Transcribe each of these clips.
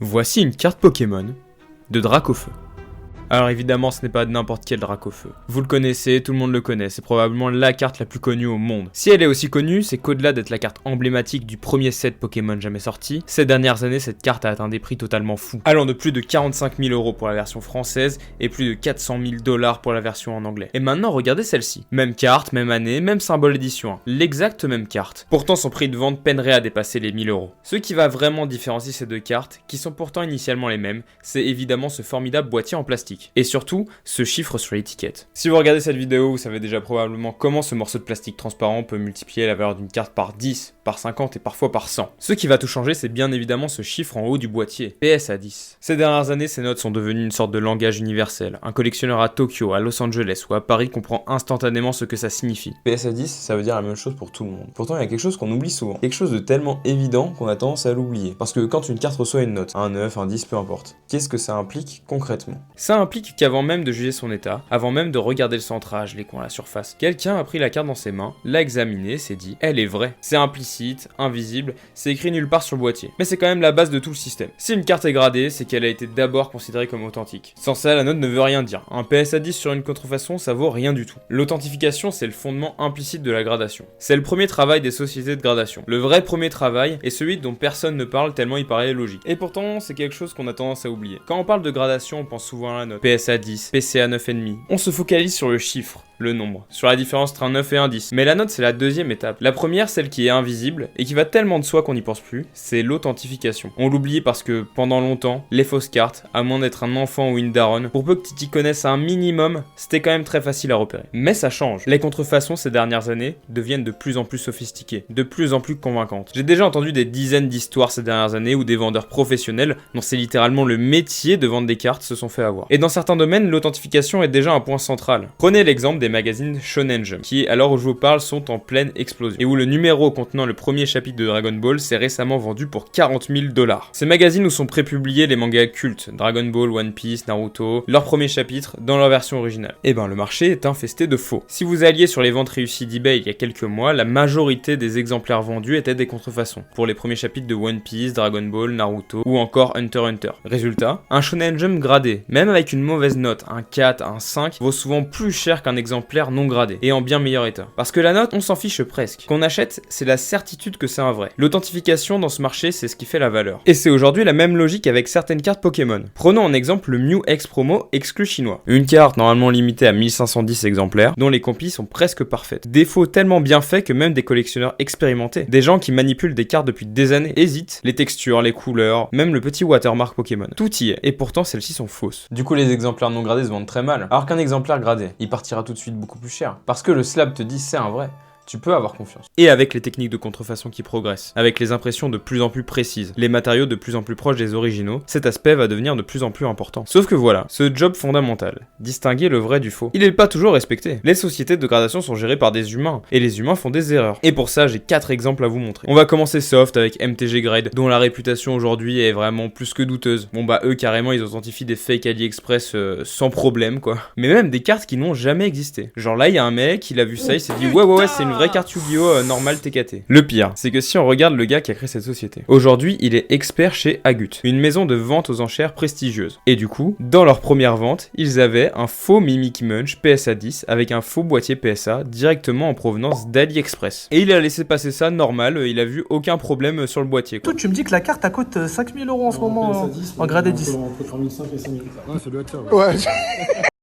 Voici une carte Pokémon de Dracofeu. Alors évidemment ce n'est pas n'importe quel Dracofeu. Vous le connaissez, tout le monde le connaît, c'est probablement la carte la plus connue au monde. Si elle est aussi connue, c'est qu'au-delà d'être la carte emblématique du premier set Pokémon jamais sorti, ces dernières années cette carte a atteint des prix totalement fous, allant de plus de 45 000 € pour la version française et plus de 400 000 $ pour la version en anglais. Et maintenant regardez celle-ci. Même carte, même année, même symbole édition 1. L'exacte même carte. Pourtant son prix de vente peinerait à dépasser les 1000 €. Ce qui va vraiment différencier ces deux cartes, qui sont pourtant initialement les mêmes, c'est évidemment ce formidable boîtier en plastique. Et surtout, ce chiffre sur l'étiquette. Si vous regardez cette vidéo, vous savez déjà probablement comment ce morceau de plastique transparent peut multiplier la valeur d'une carte par 10, par 50 et parfois par 100. Ce qui va tout changer, c'est bien évidemment ce chiffre en haut du boîtier, PSA 10. Ces dernières années, ces notes sont devenues une sorte de langage universel. Un collectionneur à Tokyo, à Los Angeles ou à Paris comprend instantanément ce que ça signifie. PSA 10, ça veut dire la même chose pour tout le monde. Pourtant, il y a quelque chose qu'on oublie souvent. Quelque chose de tellement évident qu'on a tendance à l'oublier. Parce que quand une carte reçoit une note, un 9, un 10, peu importe, qu'est-ce que ça implique concrètement ? Ça implique qu'avant même de juger son état, avant même de regarder le centrage, les coins, la surface, quelqu'un a pris la carte dans ses mains, l'a examinée, s'est dit « elle est vraie ». C'est implicite, invisible, c'est écrit nulle part sur le boîtier. Mais c'est quand même la base de tout le système. Si une carte est gradée, c'est qu'elle a été d'abord considérée comme authentique. Sans ça, la note ne veut rien dire. Un PSA 10 sur une contrefaçon, ça vaut rien du tout. L'authentification, c'est le fondement implicite de la gradation. C'est le premier travail des sociétés de gradation. Le vrai premier travail est celui dont personne ne parle tellement il paraît logique. Et pourtant, c'est quelque chose qu'on a tendance à oublier. Quand on parle de gradation, on pense souvent à la note. PSA 10, PCA 9,5. On se focalise sur le chiffre, le nombre, sur la différence entre un 9 et un 10. Mais la note, c'est la deuxième étape. La première, celle qui est invisible et qui va tellement de soi qu'on n'y pense plus, c'est l'authentification. On l'oublie parce que pendant longtemps, les fausses cartes, à moins d'être un enfant ou une daronne, pour peu que tu t'y connaisses un minimum, c'était quand même très facile à repérer. Mais ça change. Les contrefaçons ces dernières années deviennent de plus en plus sophistiquées, de plus en plus convaincantes. J'ai déjà entendu des dizaines d'histoires ces dernières années où des vendeurs professionnels, dont c'est littéralement le métier de vendre des cartes, se sont fait avoir. Et dans certains domaines, l'authentification est déjà un point central. Prenez l'exemple des magazines Shonen Jump, qui, à l'heure où je vous parle, sont en pleine explosion, et où le numéro contenant le premier chapitre de Dragon Ball s'est récemment vendu pour 40 000 $. Ces magazines où sont prépubliés les mangas cultes, Dragon Ball, One Piece, Naruto, leur premier chapitre dans leur version originale. Et ben le marché est infesté de faux. Si vous alliez sur les ventes réussies d'eBay il y a quelques mois, la majorité des exemplaires vendus étaient des contrefaçons, pour les premiers chapitres de One Piece, Dragon Ball, Naruto, ou encore Hunter x Hunter. Résultat, un Shonen Jump gradé, même avec une mauvaise note, un 4, un 5, vaut souvent plus cher qu'un exemplaire non gradé, et en bien meilleur état. Parce que la note, on s'en fiche presque. Qu'on achète, c'est la certitude que c'est un vrai. L'authentification dans ce marché, c'est ce qui fait la valeur. Et c'est aujourd'hui la même logique avec certaines cartes Pokémon. Prenons en exemple le Mew X Promo exclu chinois. Une carte normalement limitée à 1510 exemplaires, dont les copies sont presque parfaites. Défaut tellement bien fait que même des collectionneurs expérimentés, des gens qui manipulent des cartes depuis des années, hésitent. Les textures, les couleurs, même le petit watermark Pokémon. Tout y est, et pourtant celles-ci sont fausses. Du coup, les exemplaires non gradés se vendent très mal, alors qu'un exemplaire gradé, il partira tout de suite beaucoup plus cher. Parce que le slab te dit c'est un vrai. Tu peux avoir confiance. Et avec les techniques de contrefaçon qui progressent, avec les impressions de plus en plus précises, les matériaux de plus en plus proches des originaux, cet aspect va devenir de plus en plus important. Sauf que voilà, ce job fondamental, distinguer le vrai du faux, il n'est pas toujours respecté. Les sociétés de gradation sont gérées par des humains, et les humains font des erreurs. Et pour ça, j'ai 4 exemples à vous montrer. On va commencer soft avec MTG Grade, dont la réputation aujourd'hui est vraiment plus que douteuse. Bon bah eux carrément ils authentifient des fakes AliExpress sans problème quoi. Mais même des cartes qui n'ont jamais existé. Genre là il y a un mec, il a vu ça, il s'est dit ouais c'est une vraie carte Yu-Gi-Oh normale TKT. Le pire, c'est que si on regarde le gars qui a créé cette société, aujourd'hui il est expert chez Agut, une maison de vente aux enchères prestigieuse. Et du coup, dans leur première vente, ils avaient un faux Mimikyu Munch PSA 10 avec un faux boîtier PSA directement en provenance d'AliExpress. Et il a laissé passer ça normal, il a vu aucun problème sur le boitier. Toi, tu me dis que la carte elle coûte 5 000 € en ce moment en gradé 10. Entre 3500 et 5000. Ouais, ça doit être ça. Ouais.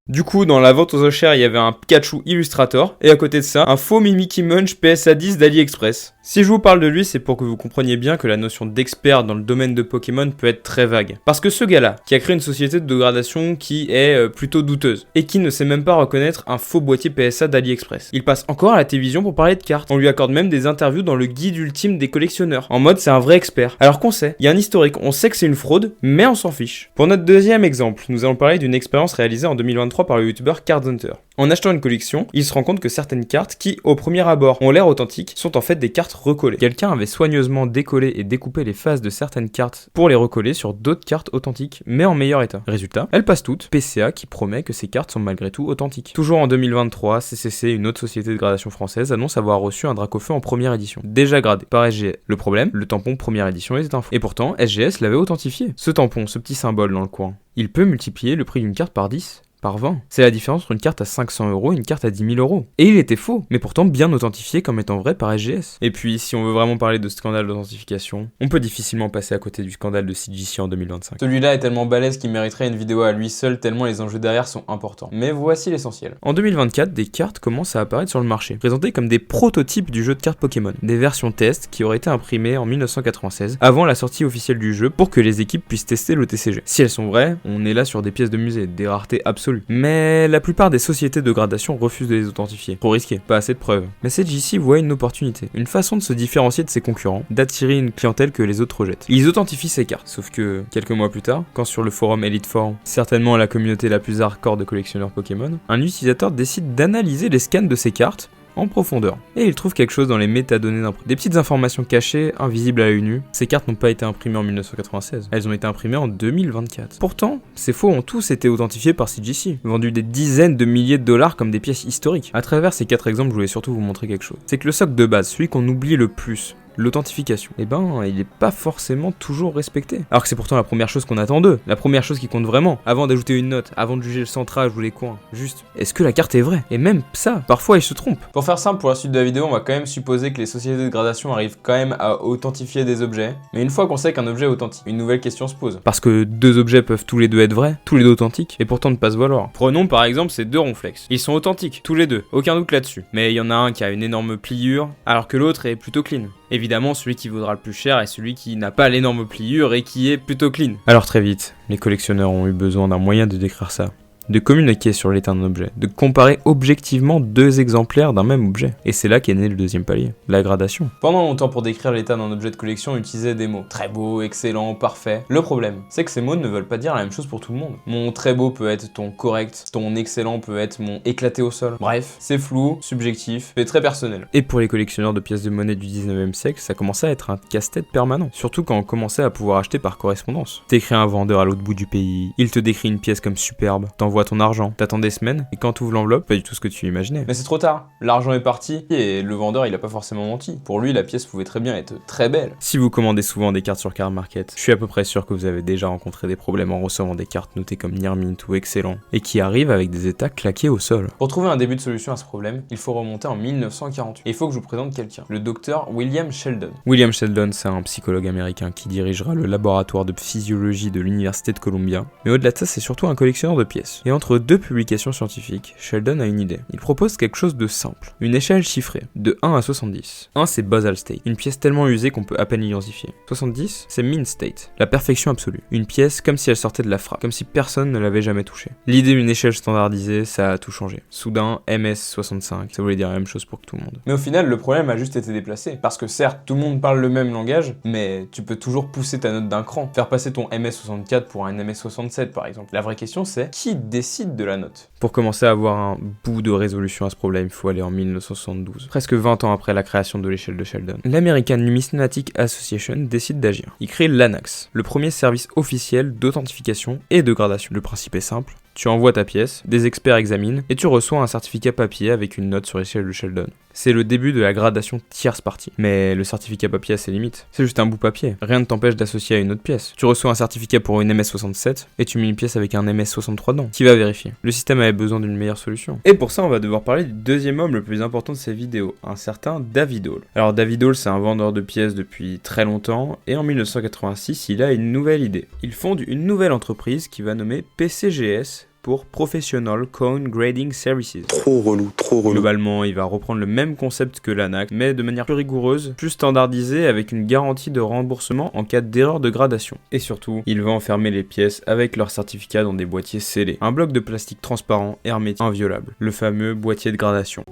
Du coup, dans la vente aux enchères, il y avait un Pikachu Illustrator, et à côté de ça, un faux Mimikyu Munch PSA 10 d'AliExpress. Si je vous parle de lui, c'est pour que vous compreniez bien que la notion d'expert dans le domaine de Pokémon peut être très vague. Parce que ce gars-là, qui a créé une société de gradation qui est plutôt douteuse, et qui ne sait même pas reconnaître un faux boîtier PSA d'AliExpress. Il passe encore à la télévision pour parler de cartes. On lui accorde même des interviews dans le guide ultime des collectionneurs, en mode c'est un vrai expert. Alors qu'on sait, il y a un historique, on sait que c'est une fraude, mais on s'en fiche. Pour notre deuxième exemple, nous allons parler d'une expérience réalisée en 2023 2003 par le youtubeur Cardhunter. En achetant une collection, il se rend compte que certaines cartes qui, au premier abord, ont l'air authentiques, sont en fait des cartes recollées. Quelqu'un avait soigneusement décollé et découpé les faces de certaines cartes pour les recoller sur d'autres cartes authentiques, mais en meilleur état. Résultat, elles passent toutes, PCA qui promet que ces cartes sont malgré tout authentiques. Toujours en 2023, CCC, une autre société de gradation française, annonce avoir reçu un Dracofeu en première édition, déjà gradé, par SGS. Le problème, le tampon première édition était un faux. Et pourtant, SGS l'avait authentifié. Ce tampon, ce petit symbole dans le coin, il peut multiplier le prix d'une carte par 10. Par 20. C'est la différence entre une carte à 500 € et une carte à 10 000 €. Et il était faux, mais pourtant bien authentifié comme étant vrai par SGS. Et puis, si on veut vraiment parler de scandale d'authentification, on peut difficilement passer à côté du scandale de CGC en 2025. Celui-là est tellement balèze qu'il mériterait une vidéo à lui seul tellement les enjeux derrière sont importants. Mais voici l'essentiel. En 2024, des cartes commencent à apparaître sur le marché, présentées comme des prototypes du jeu de cartes Pokémon. Des versions test qui auraient été imprimées en 1996, avant la sortie officielle du jeu, pour que les équipes puissent tester le TCG. Si elles sont vraies, on est là sur des pièces de musée, des raretés absolues. Mais la plupart des sociétés de gradation refusent de les authentifier. Trop risqué, pas assez de preuves. Mais CGC voit une opportunité, une façon de se différencier de ses concurrents, d'attirer une clientèle que les autres rejettent. Ils authentifient ces cartes, sauf que quelques mois plus tard, quand sur le forum Elite Four, certainement la communauté la plus hardcore de collectionneurs Pokémon, un utilisateur décide d'analyser les scans de ces cartes en profondeur. Et il trouve quelque chose dans les métadonnées d'impression. Des petites informations cachées, invisibles à l'œil nu. Ces cartes n'ont pas été imprimées en 1996, elles ont été imprimées en 2024. Pourtant, ces faux ont tous été authentifiés par CGC, vendus des dizaines de milliers de dollars comme des pièces historiques. À travers ces 4 exemples, je voulais surtout vous montrer quelque chose. C'est que le socle de base, celui qu'on oublie le plus, l'authentification, il est pas forcément toujours respecté. Alors que c'est pourtant la première chose qu'on attend d'eux, la première chose qui compte vraiment, avant d'ajouter une note, avant de juger le centrage ou les coins. Juste, est-ce que la carte est vraie? Et même ça, parfois ils se trompent. Pour faire simple pour la suite de la vidéo, on va quand même supposer que les sociétés de gradation arrivent quand même à authentifier des objets. Mais une fois qu'on sait qu'un objet est authentique, une nouvelle question se pose. Parce que 2 objets peuvent tous les deux être vrais, tous les deux authentiques, et pourtant ne pas se valoir. Prenons par exemple ces 2 ronflex. Ils sont authentiques, tous les deux, aucun doute là-dessus. Mais il y en a un qui a une énorme pliure, alors que l'autre est plutôt clean. Évidemment, celui qui vaudra le plus cher est celui qui n'a pas l'énorme pliure et qui est plutôt clean. Alors très vite, les collectionneurs ont eu besoin d'un moyen de décrire ça. De communiquer sur l'état d'un objet, de comparer objectivement 2 exemplaires d'un même objet. Et c'est là qu'est né le deuxième palier, la gradation. Pendant longtemps, pour décrire l'état d'un objet de collection, on utilisait des mots. Très beau, excellent, parfait. Le problème, c'est que ces mots ne veulent pas dire la même chose pour tout le monde. Mon très beau peut être ton correct, ton excellent peut être mon éclaté au sol. Bref, c'est flou, subjectif et très personnel. Et pour les collectionneurs de pièces de monnaie du 19e siècle, ça commençait à être un casse-tête permanent. Surtout quand on commençait à pouvoir acheter par correspondance. T'écris un vendeur à l'autre bout du pays, il te décrit une pièce comme superbe, t'envoies ton argent, t'attends des semaines, et quand tu ouvres l'enveloppe, pas du tout ce que tu imaginais. Mais c'est trop tard, l'argent est parti, et le vendeur il a pas forcément menti. Pour lui, la pièce pouvait très bien être très belle. Si vous commandez souvent des cartes sur Card Market, je suis à peu près sûr que vous avez déjà rencontré des problèmes en recevant des cartes notées comme Near Mint ou Excellent, et qui arrivent avec des états claqués au sol. Pour trouver un début de solution à ce problème, il faut remonter en 1948. Et il faut que je vous présente quelqu'un, le docteur William Sheldon. William Sheldon, c'est un psychologue américain qui dirigera le laboratoire de physiologie de l'université de Columbia, mais au-delà de ça, c'est surtout un collectionneur de pièces. Et entre 2 publications scientifiques, Sheldon a une idée. Il propose quelque chose de simple, une échelle chiffrée, de 1 à 70. 1 c'est basal state, une pièce tellement usée qu'on peut à peine l'identifier. 70 c'est min state, la perfection absolue. Une pièce comme si elle sortait de la frappe, comme si personne ne l'avait jamais touchée. L'idée d'une échelle standardisée, ça a tout changé. Soudain, MS65, ça voulait dire la même chose pour tout le monde. Mais au final, le problème a juste été déplacé. Parce que certes, tout le monde parle le même langage, mais tu peux toujours pousser ta note d'un cran. Faire passer ton MS64 pour un MS67 par exemple. La vraie question c'est, qui décide de la note? Pour commencer à avoir un bout de résolution à ce problème, il faut aller en 1972, presque 20 ans après la création de l'échelle de Sheldon. L'American Numismatic Association décide d'agir. Il crée l'ANAX, le premier service officiel d'authentification et de gradation. Le principe est simple. Tu envoies ta pièce, des experts examinent, et tu reçois un certificat papier avec une note sur l'échelle de Sheldon. C'est le début de la gradation tierce partie. Mais le certificat papier a ses limites. C'est juste un bout papier. Rien ne t'empêche d'associer à une autre pièce. Tu reçois un certificat pour une MS67, et tu mets une pièce avec un MS63 dedans. Qui va vérifier? Le système avait besoin d'une meilleure solution. Et pour ça, on va devoir parler du deuxième homme le plus important de ces vidéos, un certain David Hall. Alors David Hall, c'est un vendeur de pièces depuis très longtemps, et en 1986, il a une nouvelle idée. Il fonde une nouvelle entreprise qui va nommer PCGS, pour Professional Coin Grading Services. Trop relou, trop relou. Globalement, il va reprendre le même concept que l'ANAC, mais de manière plus rigoureuse, plus standardisée, avec une garantie de remboursement en cas d'erreur de gradation. Et surtout, il va enfermer les pièces avec leur certificat dans des boîtiers scellés. Un bloc de plastique transparent, hermétique, inviolable. Le fameux boîtier de gradation.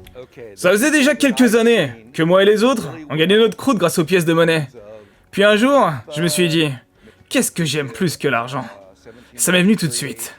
Ça faisait déjà quelques années que moi et les autres, on gagnait notre croûte grâce aux pièces de monnaie. Puis un jour, je me suis dit, qu'est-ce que j'aime plus que l'argent? Ça m'est venu tout de suite.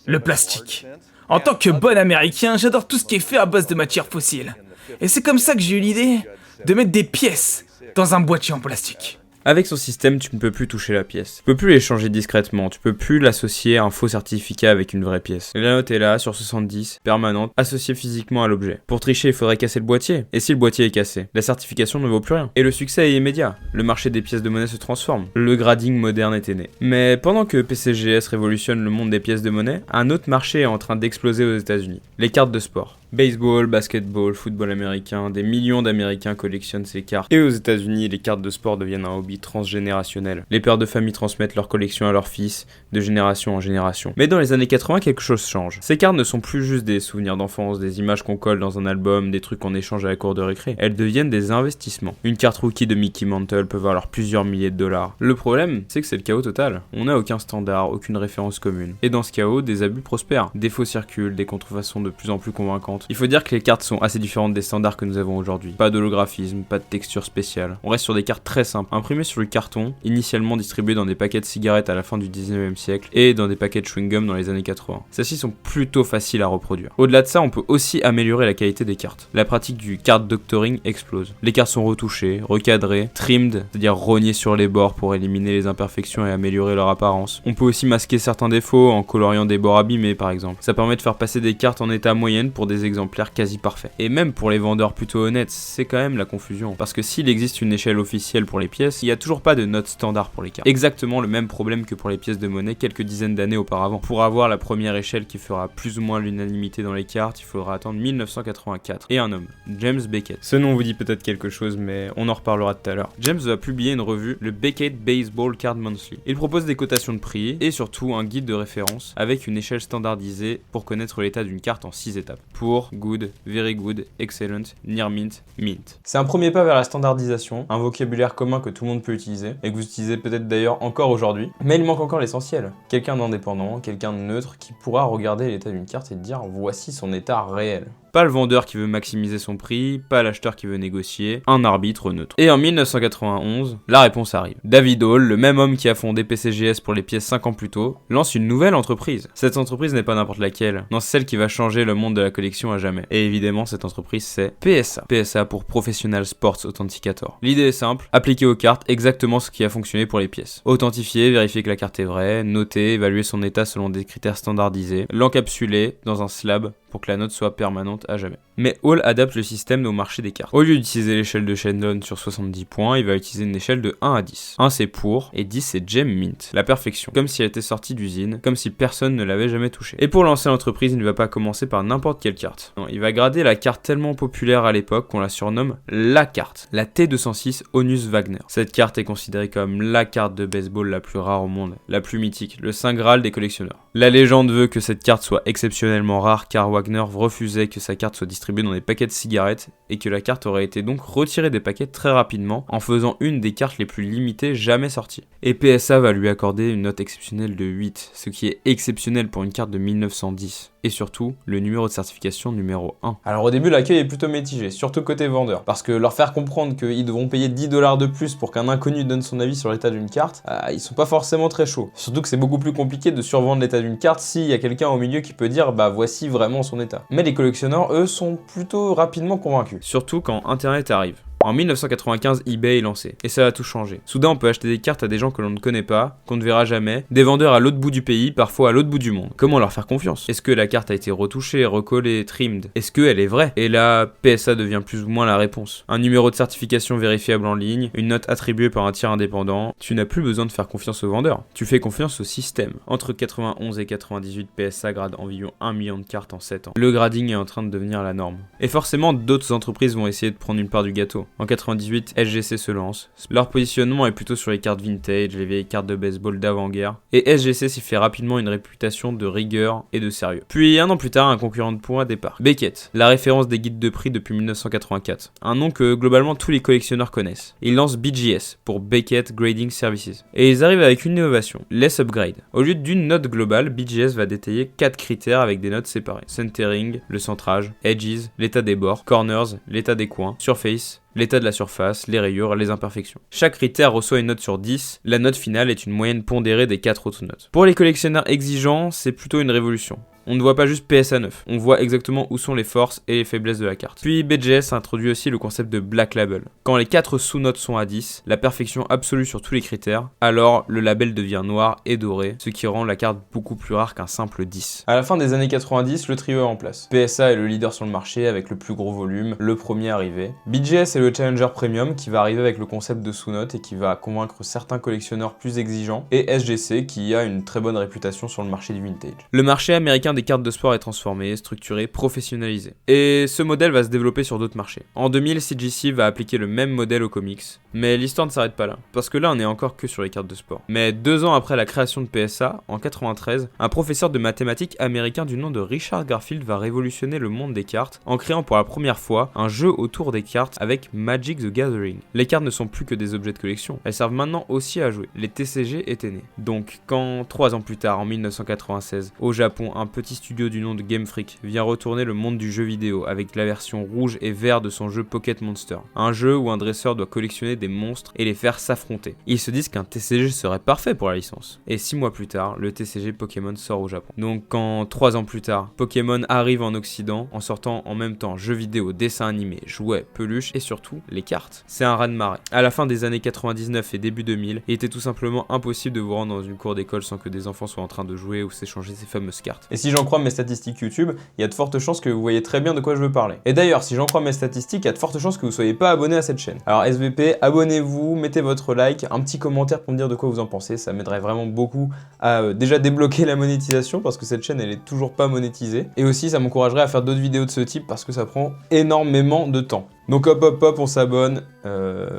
Le plastique. En tant que bon américain, j'adore tout ce qui est fait à base de matières fossiles. Et c'est comme ça que j'ai eu l'idée de mettre des pièces dans un boîtier en plastique. Avec son système, tu ne peux plus toucher la pièce. Tu peux plus l'échanger discrètement, tu peux plus l'associer à un faux certificat avec une vraie pièce. La note est là, sur 70, permanente, associée physiquement à l'objet. Pour tricher, il faudrait casser le boîtier. Et si le boîtier est cassé, la certification ne vaut plus rien. Et le succès est immédiat. Le marché des pièces de monnaie se transforme. Le grading moderne était né. Mais pendant que PCGS révolutionne le monde des pièces de monnaie, un autre marché est en train d'exploser aux États-Unis. Les cartes de sport. Baseball, basketball, football américain, des millions d'Américains collectionnent ces cartes. Et aux États-Unis, les cartes de sport deviennent un hobby transgénérationnel. Les pères de famille transmettent leur collection à leurs fils, de génération en génération. Mais dans les années 80, quelque chose change. Ces cartes ne sont plus juste des souvenirs d'enfance, des images qu'on colle dans un album, des trucs qu'on échange à la cour de récré. Elles deviennent des investissements. Une carte rookie de Mickey Mantle peut valoir plusieurs milliers de dollars. Le problème, c'est que c'est le chaos total. On n'a aucun standard, aucune référence commune. Et dans ce chaos, des abus prospèrent. Des faux circulent, des contrefaçons de plus en plus convaincantes. Il faut dire que les cartes sont assez différentes des standards que nous avons aujourd'hui. Pas d'holographisme, pas de texture spéciale. On reste sur des cartes très simples, imprimées sur du carton, initialement distribuées dans des paquets de cigarettes à la fin du 19e siècle et dans des paquets de chewing-gum dans les années 80. Celles-ci sont plutôt faciles à reproduire. Au-delà de ça, on peut aussi améliorer la qualité des cartes. La pratique du card doctoring explose. Les cartes sont retouchées, recadrées, trimmed, c'est-à-dire rognées sur les bords pour éliminer les imperfections et améliorer leur apparence. On peut aussi masquer certains défauts en coloriant des bords abîmés par exemple. Ça permet de faire passer des cartes en état moyenne pour des exemplaires quasi parfait. Et même pour les vendeurs plutôt honnêtes, c'est quand même la confusion. Parce que s'il existe une échelle officielle pour les pièces, il n'y a toujours pas de note standard pour les cartes. Exactement le même problème que pour les pièces de monnaie quelques dizaines d'années auparavant. Pour avoir la première échelle qui fera plus ou moins l'unanimité dans les cartes, il faudra attendre 1984. Et un homme, James Beckett. Ce nom vous dit peut-être quelque chose, mais on en reparlera tout à l'heure. James va publier une revue, le Beckett Baseball Card Monthly. Il propose des cotations de prix et surtout un guide de référence avec une échelle standardisée pour connaître l'état d'une carte en 6 étapes. Pour, good, very good, excellent, near mint, mint. C'est un premier pas vers la standardisation, un vocabulaire commun que tout le monde peut utiliser, et que vous utilisez peut-être d'ailleurs encore aujourd'hui. Mais il manque encore l'essentiel. Quelqu'un d'indépendant, quelqu'un de neutre qui pourra regarder l'état d'une carte et dire voici son état réel. Pas le vendeur qui veut maximiser son prix, pas l'acheteur qui veut négocier, un arbitre neutre. Et en 1991, la réponse arrive. David Hall, le même homme qui a fondé PCGS pour les pièces 5 ans plus tôt, lance une nouvelle entreprise. Cette entreprise n'est pas n'importe laquelle, non, c'est celle qui va changer le monde de la collection à jamais. Et évidemment, cette entreprise c'est PSA. PSA pour Professional Sports Authenticator. L'idée est simple, appliquer aux cartes exactement ce qui a fonctionné pour les pièces. Authentifier, vérifier que la carte est vraie, noter, évaluer son état selon des critères standardisés, l'encapsuler dans un slab pour que la note soit permanente à jamais. Mais Hall adapte le système au marché des cartes. Au lieu d'utiliser l'échelle de Shandon sur 70 points, il va utiliser une échelle de 1 à 10. 1 c'est pour, et 10 c'est gem mint, la perfection, comme si elle était sortie d'usine, comme si personne ne l'avait jamais touchée. Et pour lancer l'entreprise, il ne va pas commencer par n'importe quelle carte. Non, il va grader la carte tellement populaire à l'époque qu'on la surnomme la carte, la T206 Honus Wagner. Cette carte est considérée comme la carte de baseball la plus rare au monde, la plus mythique, le saint graal des collectionneurs. La légende veut que cette carte soit exceptionnellement rare car Wagner refusait que sa carte soit distribuée dans des paquets de cigarettes et que la carte aurait été donc retirée des paquets très rapidement en faisant une des cartes les plus limitées jamais sorties. Et PSA va lui accorder une note exceptionnelle de 8, ce qui est exceptionnel pour une carte de 1910. Et surtout, le numéro de certification numéro 1. Alors au début, l'accueil est plutôt mitigé, surtout côté vendeur, parce que leur faire comprendre qu'ils devront payer 10 $ de plus pour qu'un inconnu donne son avis sur l'état d'une carte, ils sont pas forcément très chauds. Surtout que c'est beaucoup plus compliqué de survendre l'état d'une carte s'il y a quelqu'un au milieu qui peut dire bah voici vraiment son état. Mais les collectionneurs, eux, sont plutôt rapidement convaincus. Surtout quand Internet arrive. En 1995, eBay est lancé, et ça a tout changé. Soudain, on peut acheter des cartes à des gens que l'on ne connaît pas, qu'on ne verra jamais, des vendeurs à l'autre bout du pays, parfois à l'autre bout du monde. Comment leur faire confiance? Est-ce que la carte a été retouchée, recollée, trimmed? Est-ce qu'elle est vraie? Et là, PSA devient plus ou moins la réponse. Un numéro de certification vérifiable en ligne, une note attribuée par un tiers indépendant, tu n'as plus besoin de faire confiance aux vendeurs. Tu fais confiance au système. Entre 91 et 98, PSA grade environ 1 million de cartes en 7 ans. Le grading est en train de devenir la norme. Et forcément, d'autres entreprises vont essayer de prendre une part du gâteau. En 98, SGC se lance. Leur positionnement est plutôt sur les cartes vintage, les vieilles cartes de baseball d'avant-guerre. Et SGC s'y fait rapidement une réputation de rigueur et de sérieux. Puis un an plus tard, un concurrent de points débarque. Beckett, la référence des guides de prix depuis 1984. Un nom que globalement tous les collectionneurs connaissent. Ils lancent BGS pour Beckett Grading Services. Et ils arrivent avec une innovation, Less Upgrade. Au lieu d'une note globale, BGS va détailler 4 critères avec des notes séparées. Centering, le centrage, edges, l'état des bords, corners, l'état des coins, surface, l'état de la surface, les rayures, les imperfections. Chaque critère reçoit une note sur 10, la note finale est une moyenne pondérée des 4 autres notes. Pour les collectionneurs exigeants, c'est plutôt une révolution. On ne voit pas juste PSA 9, on voit exactement où sont les forces et les faiblesses de la carte. Puis BGS introduit aussi le concept de Black Label. Quand les 4 sous-notes sont à 10, la perfection absolue sur tous les critères, alors le label devient noir et doré, ce qui rend la carte beaucoup plus rare qu'un simple 10. À la fin des années 90, le trio est en place. PSA est le leader sur le marché avec le plus gros volume, le premier arrivé. BGS est le Challenger Premium qui va arriver avec le concept de sous-notes et qui va convaincre certains collectionneurs plus exigeants. Et SGC qui a une très bonne réputation sur le marché du vintage. Le marché américain des cartes de sport est transformé, structuré, professionnalisé. Et ce modèle va se développer sur d'autres marchés. En 2000, CGC va appliquer le même modèle aux comics. Mais l'histoire ne s'arrête pas là, parce que là on est encore que sur les cartes de sport. Mais 2 ans après la création de PSA, en 93, un professeur de mathématiques américain du nom de Richard Garfield va révolutionner le monde des cartes en créant pour la première fois un jeu autour des cartes avec Magic the Gathering. Les cartes ne sont plus que des objets de collection, elles servent maintenant aussi à jouer. Les TCG étaient nés. Donc quand 3 ans plus tard, en 1996, au Japon, un petit studio du nom de Game Freak vient retourner le monde du jeu vidéo avec la version rouge et vert de son jeu Pocket Monster, un jeu où un dresseur doit collectionner des monstres et les faire s'affronter. Ils se disent qu'un TCG serait parfait pour la licence. Et 6 mois plus tard, le TCG Pokémon sort au Japon. Donc quand 3 ans plus tard, Pokémon arrive en Occident en sortant en même temps jeux vidéo, dessins animés, jouets, peluches et surtout les cartes. C'est un raz-de-marée. À la fin des années 99 et début 2000, il était tout simplement impossible de vous rendre dans une cour d'école sans que des enfants soient en train de jouer ou s'échanger ces fameuses cartes. Et si j'en crois mes statistiques YouTube, il y a de fortes chances que vous voyez très bien de quoi je veux parler. Et d'ailleurs, si j'en crois mes statistiques, il y a de fortes chances que vous soyez pas abonné à cette chaîne. Alors SVP, abonnez-vous, mettez votre like, un petit commentaire pour me dire de quoi vous en pensez, ça m'aiderait vraiment beaucoup à déjà débloquer la monétisation parce que cette chaîne elle est toujours pas monétisée. Et aussi ça m'encouragerait à faire d'autres vidéos de ce type parce que ça prend énormément de temps. Donc hop, on s'abonne,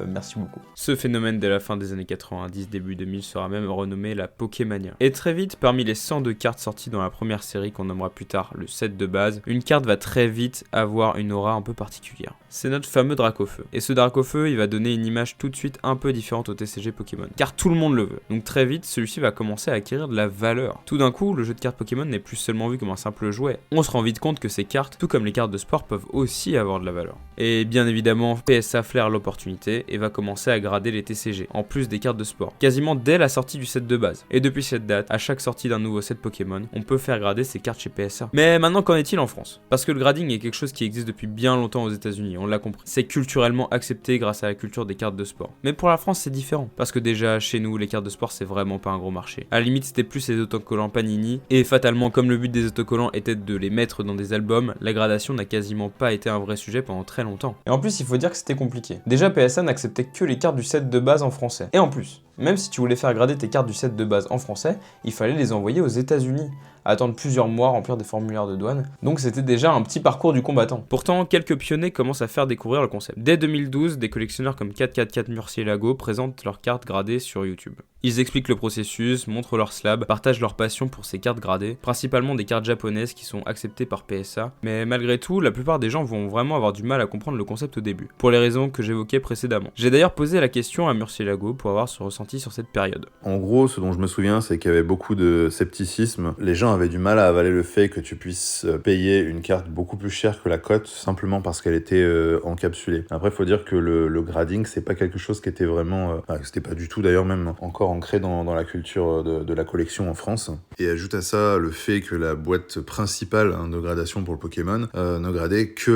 merci beaucoup. Ce phénomène dès la fin des années 90, début 2000 sera même renommé la Pokémania. Et très vite, parmi les 102 cartes sorties dans la première série qu'on nommera plus tard le set de base, une carte va très vite avoir une aura un peu particulière. C'est notre fameux Dracofeu. Et ce Dracofeu, il va donner une image tout de suite un peu différente au TCG Pokémon, car tout le monde le veut. Donc très vite, celui-ci va commencer à acquérir de la valeur. Tout d'un coup, le jeu de cartes Pokémon n'est plus seulement vu comme un simple jouet. On se rend vite compte que ces cartes, tout comme les cartes de sport, peuvent aussi avoir de la valeur. Et bien évidemment, PSA flaire l'opportunité et va commencer à grader les TCG, en plus des cartes de sport, quasiment dès la sortie du set de base. Et depuis cette date, à chaque sortie d'un nouveau set Pokémon, on peut faire grader ces cartes chez PSA. Mais maintenant, qu'en est-il en France? Parce que le grading est quelque chose qui existe depuis bien longtemps aux États-Unis, on l'a compris. C'est culturellement accepté grâce à la culture des cartes de sport. Mais pour la France, c'est différent, parce que déjà, chez nous, les cartes de sport, c'est vraiment pas un gros marché. À la limite, c'était plus les autocollants Panini, et fatalement, comme le but des autocollants était de les mettre dans des albums, la gradation n'a quasiment pas été un vrai sujet pendant très longtemps. Et en plus, il faut dire que c'était compliqué. Déjà, PSA n'acceptait que les cartes du set de base en français. Et en plus, même si tu voulais faire grader tes cartes du set de base en français, il fallait les envoyer aux États-Unis, attendre plusieurs mois, remplir des formulaires de douane. Donc c'était déjà un petit parcours du combattant. Pourtant, quelques pionniers commencent à faire découvrir le concept. Dès 2012, des collectionneurs comme 444 Murcielago présentent leurs cartes gradées sur YouTube. Ils expliquent le processus, montrent leur slab, partagent leur passion pour ces cartes gradées, principalement des cartes japonaises qui sont acceptées par PSA, mais malgré tout, la plupart des gens vont vraiment avoir du mal à comprendre le concept au début, pour les raisons que j'évoquais précédemment. J'ai d'ailleurs posé la question à Murcielago pour avoir son ressenti sur cette période. En gros, ce dont je me souviens, c'est qu'il y avait beaucoup de scepticisme. Les gens avaient du mal à avaler le fait que tu puisses payer une carte beaucoup plus chère que la cote, simplement parce qu'elle était encapsulée. Après, il faut dire que le grading, c'est pas quelque chose qui était vraiment... c'était pas du tout d'ailleurs même encore ancré dans la culture de la collection en France. Et ajoute à ça le fait que la boîte principale de gradation pour le Pokémon ne gradait que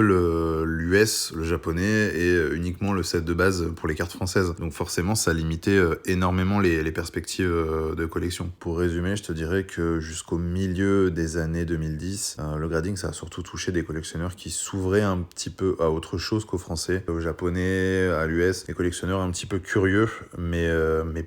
l'US, le japonais, et uniquement le set de base pour les cartes françaises. Donc forcément, ça limitait énormément les perspectives de collection. Pour résumer, je te dirais que jusqu'au milieu des années 2010, le grading, ça a surtout touché des collectionneurs qui s'ouvraient un petit peu à autre chose qu'aux français, aux japonais, à l'US, des collectionneurs un petit peu curieux, mais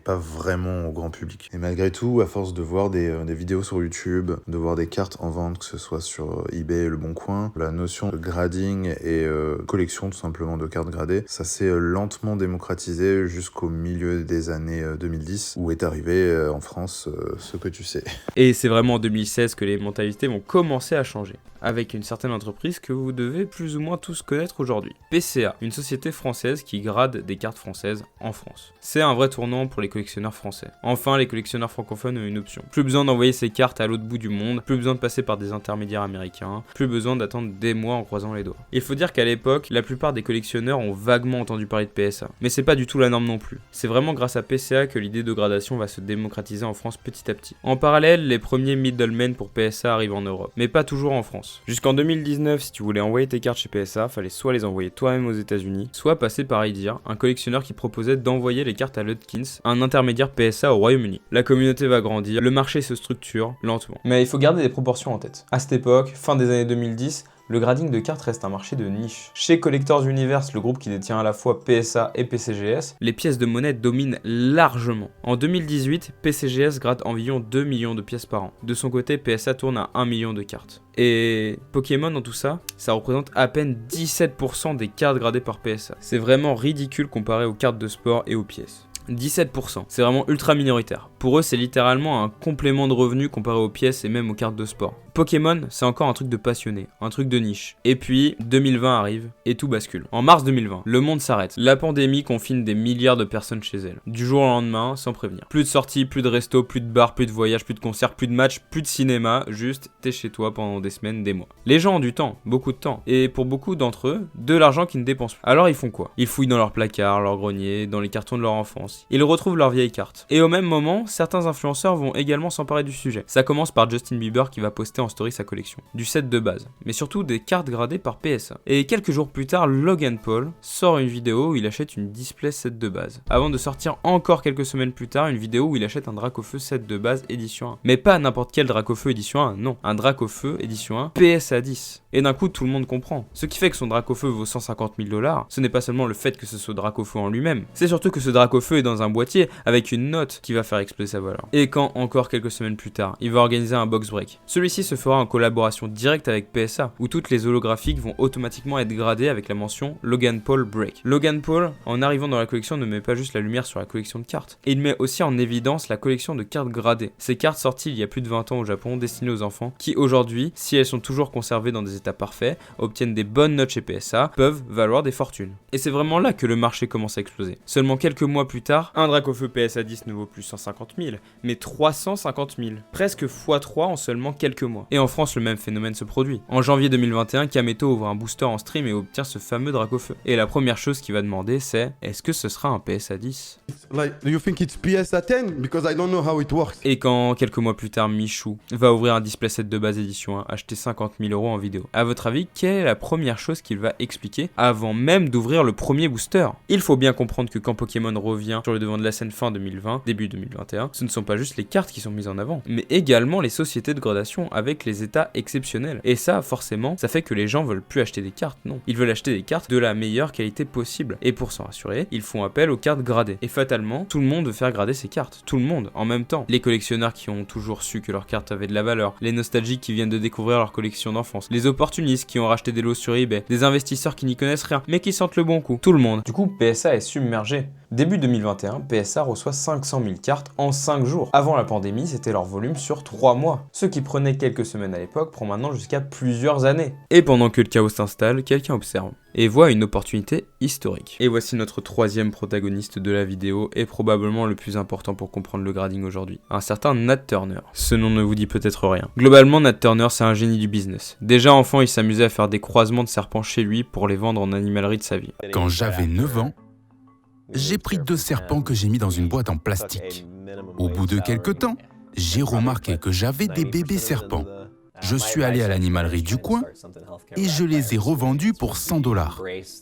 pas vraiment au grand public. Et malgré tout, à force de voir des vidéos sur YouTube, de voir des cartes en vente, que ce soit sur eBay et Le Bon Coin, la notion de grading et collection tout simplement de cartes gradées, ça s'est lentement démocratisé jusqu'au milieu des années années 2010, où est arrivé en France ce que tu sais. Et c'est vraiment en 2016 que les mentalités vont commencer à changer, avec une certaine entreprise que vous devez plus ou moins tous connaître aujourd'hui. PCA, une société française qui grade des cartes françaises en France. C'est un vrai tournant pour les collectionneurs français. Enfin, les collectionneurs francophones ont une option. Plus besoin d'envoyer ces cartes à l'autre bout du monde, plus besoin de passer par des intermédiaires américains, plus besoin d'attendre des mois en croisant les doigts. Il faut dire qu'à l'époque, la plupart des collectionneurs ont vaguement entendu parler de PSA. Mais c'est pas du tout la norme non plus. C'est vraiment grâce à PCA que l'idée de gradation va se démocratiser en France petit à petit. En parallèle, les premiers middlemen pour PSA arrivent en Europe, mais pas toujours en France. Jusqu'en 2019, si tu voulais envoyer tes cartes chez PSA, fallait soit les envoyer toi-même aux États-Unis, soit passer par Idir, un collectionneur qui proposait d'envoyer les cartes à Ludkins, un intermédiaire PSA au Royaume-Uni. La communauté va grandir, le marché se structure lentement. Mais il faut garder des proportions en tête. À cette époque, fin des années 2010, le grading de cartes reste un marché de niche. Chez Collectors Universe, le groupe qui détient à la fois PSA et PCGS, les pièces de monnaie dominent largement. En 2018, PCGS grade environ 2 millions de pièces par an. De son côté, PSA tourne à 1 million de cartes. Et Pokémon dans tout ça, ça représente à peine 17% des cartes gradées par PSA. C'est vraiment ridicule comparé aux cartes de sport et aux pièces. 17%, c'est vraiment ultra minoritaire. Pour eux, c'est littéralement un complément de revenus comparé aux pièces et même aux cartes de sport. Pokémon, c'est encore un truc de passionné, un truc de niche. Et puis, 2020 arrive et tout bascule. En mars 2020, le monde s'arrête. La pandémie confine des milliards de personnes chez elle. Du jour au lendemain, sans prévenir. Plus de sorties, plus de restos, plus de bars, plus de voyages, plus de concerts, plus de matchs, plus de cinéma. Juste, t'es chez toi pendant des semaines, des mois. Les gens ont du temps, beaucoup de temps. Et pour beaucoup d'entre eux, de l'argent qu'ils ne dépensent plus. Alors ils font quoi? Ils fouillent dans leurs placards, leurs greniers, dans les cartons de leur enfance. Ils retrouvent leurs vieilles cartes. Et au même moment, certains influenceurs vont également s'emparer du sujet. Ça commence par Justin Bieber qui va poster en story sa collection, du set de base, mais surtout des cartes gradées par PSA. Et quelques jours plus tard, Logan Paul sort une vidéo où il achète une display set de base, avant de sortir encore quelques semaines plus tard une vidéo où il achète un Dracofeu set de base édition 1. Mais pas n'importe quel Dracofeu édition 1, non, un Dracofeu édition 1 PSA 10. Et d'un coup, tout le monde comprend. Ce qui fait que son Dracofeu vaut 150 000 $, ce n'est pas seulement le fait que ce soit Dracofeu en lui-même, c'est surtout que ce Dracofeu est dans un boîtier avec une note qui va faire exploser sa valeur. Et quand, encore quelques semaines plus tard, il va organiser un box break. Celui-ci se fera en collaboration directe avec PSA, où toutes les holographiques vont automatiquement être gradées avec la mention Logan Paul Break. Logan Paul, en arrivant dans la collection, ne met pas juste la lumière sur la collection de cartes, et il met aussi en évidence la collection de cartes gradées. Ces cartes sorties il y a plus de 20 ans au Japon, destinées aux enfants, qui aujourd'hui, si elles sont toujours conservées dans des états parfaits, obtiennent des bonnes notes chez PSA, peuvent valoir des fortunes. Et c'est vraiment là que le marché commence à exploser. Seulement quelques mois plus tard, un Dracofeu PSA 10 ne vaut plus 150 000, mais 350 000. Presque x3 en seulement quelques mois. Et en France, le même phénomène se produit. En janvier 2021, Kameto ouvre un booster en stream et obtient ce fameux Dracofeu. Et la première chose qu'il va demander, c'est est-ce que ce sera un PSA 10 ? Like, do you think it's PSA 10? Because I don't know how it works. Et quand, quelques mois plus tard, Michou va ouvrir un display set de base édition 1, acheter 50 000 € en vidéo. À votre avis, quelle est la première chose qu'il va expliquer avant même d'ouvrir le premier booster ? Il faut bien comprendre que quand Pokémon revient sur le devant de la scène fin 2020, début 2021, ce ne sont pas juste les cartes qui sont mises en avant, mais également les sociétés de gradation avec les états exceptionnels. Et ça, forcément, ça fait que les gens veulent plus acheter des cartes, non. Ils veulent acheter des cartes de la meilleure qualité possible. Et pour s'en rassurer, ils font appel aux cartes gradées. Et fatalement, tout le monde veut faire grader ses cartes. Tout le monde, en même temps. Les collectionneurs qui ont toujours su que leurs cartes avaient de la valeur, les nostalgiques qui viennent de découvrir leur collection d'enfance, les opportunistes qui ont racheté des lots sur eBay, des investisseurs qui n'y connaissent rien, mais qui sentent le bon coup. Tout le monde. Du coup, PSA est submergé. Début 2021, PSA reçoit 500 000 cartes en 5 jours. Avant la pandémie, c'était leur volume sur 3 mois. Ce qui prenait quelques semaines à l'époque prend maintenant jusqu'à plusieurs années. Et pendant que le chaos s'installe, quelqu'un observe et voit une opportunité historique. Et voici notre troisième protagoniste de la vidéo et probablement le plus important pour comprendre le grading aujourd'hui. Un certain Nat Turner. Ce nom ne vous dit peut-être rien. Globalement, Nat Turner, c'est un génie du business. Déjà enfant, il s'amusait à faire des croisements de serpents chez lui pour les vendre en animalerie de sa vie. Quand j'avais 9 ans, j'ai pris 2 serpents que j'ai mis dans une boîte en plastique. Au bout de quelques temps, j'ai remarqué que j'avais des bébés serpents. Je suis allé à l'animalerie du coin et je les ai revendus pour 100 $.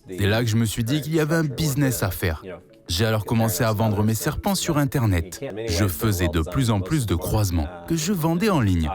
C'est là que je me suis dit qu'il y avait un business à faire. J'ai alors commencé à vendre mes serpents sur Internet. Je faisais de plus en plus de croisements que je vendais en ligne.